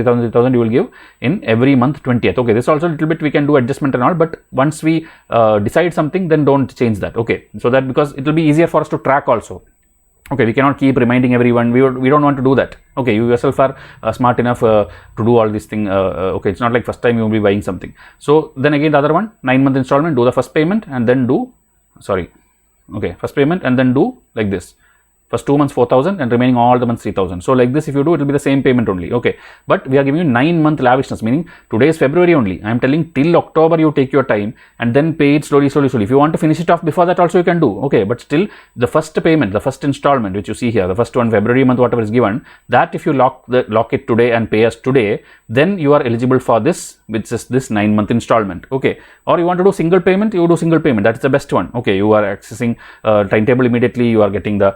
you will give in every month 20th. Okay, this also a little bit we can do adjustment and all, but once we decide something, then don't change that. Okay, so that, because it will be easier for us to track also. Okay, we cannot keep reminding everyone. We don't want to do that. Okay, you yourself are smart enough to do all these things. Okay, it's not like first time you will be buying something. So then again the other one, 9-month installment, do the first payment and then do, first payment and then do like this. First 2 months 4,000 and remaining all the months 3,000. So like this, if you do, it will be the same payment only. Okay, but we are giving you 9-month lavishness, meaning today is February only. I am telling till October you take your time and then pay it slowly. If you want to finish it off before that also you can do. Okay, but still the first payment, the first installment which you see here, the first one, February month, whatever is given, that if you lock it today and pay us today, then you are eligible for this, which is this 9-month installment. Okay, or you want to do single payment, you do single payment. That is the best one. Okay, you are accessing timetable immediately. You are getting the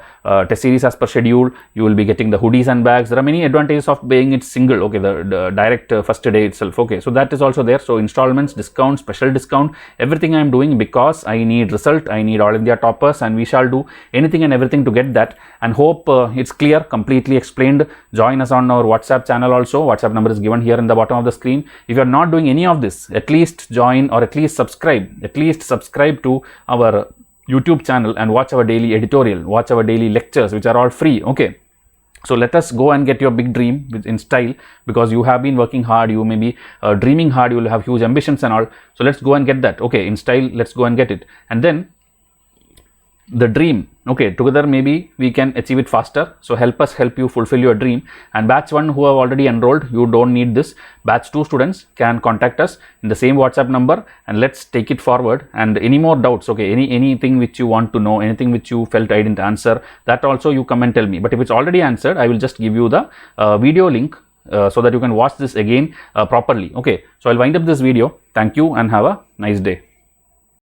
test series as per schedule. You will be getting the hoodies and bags. There are many advantages of paying it single. Okay, the direct first day itself. Okay, so that is also there. So installments, discount, special discount, everything I am doing because I need result. I need all India toppers, and we shall do anything and everything to get that. And hope it's clear, completely explained. Join us on our WhatsApp channel also. WhatsApp number is given here in the bottom of the screen. If you are not doing any of this, at least join or at least subscribe. At least subscribe to our YouTube channel and watch our daily editorial, watch our daily lectures, which are all free. Okay, so let us go and get your big dream in style, because you have been working hard, you may be dreaming hard, you will have huge ambitions and all. So let's go and get that. Okay, in style, let's go and get it. And then the dream, okay, together maybe we can achieve it faster. So help us help you fulfill your dream. And batch 1 who have already enrolled, you don't need this. Batch 2 students can contact us in the same WhatsApp number, and let's take it forward. And any more doubts, okay, anything which you want to know, anything which you felt I didn't answer, that also you come and tell me. But if it's already answered, I will just give you the video link so that you can watch this again properly. Okay, so I'll wind up this video. Thank you and have a nice day.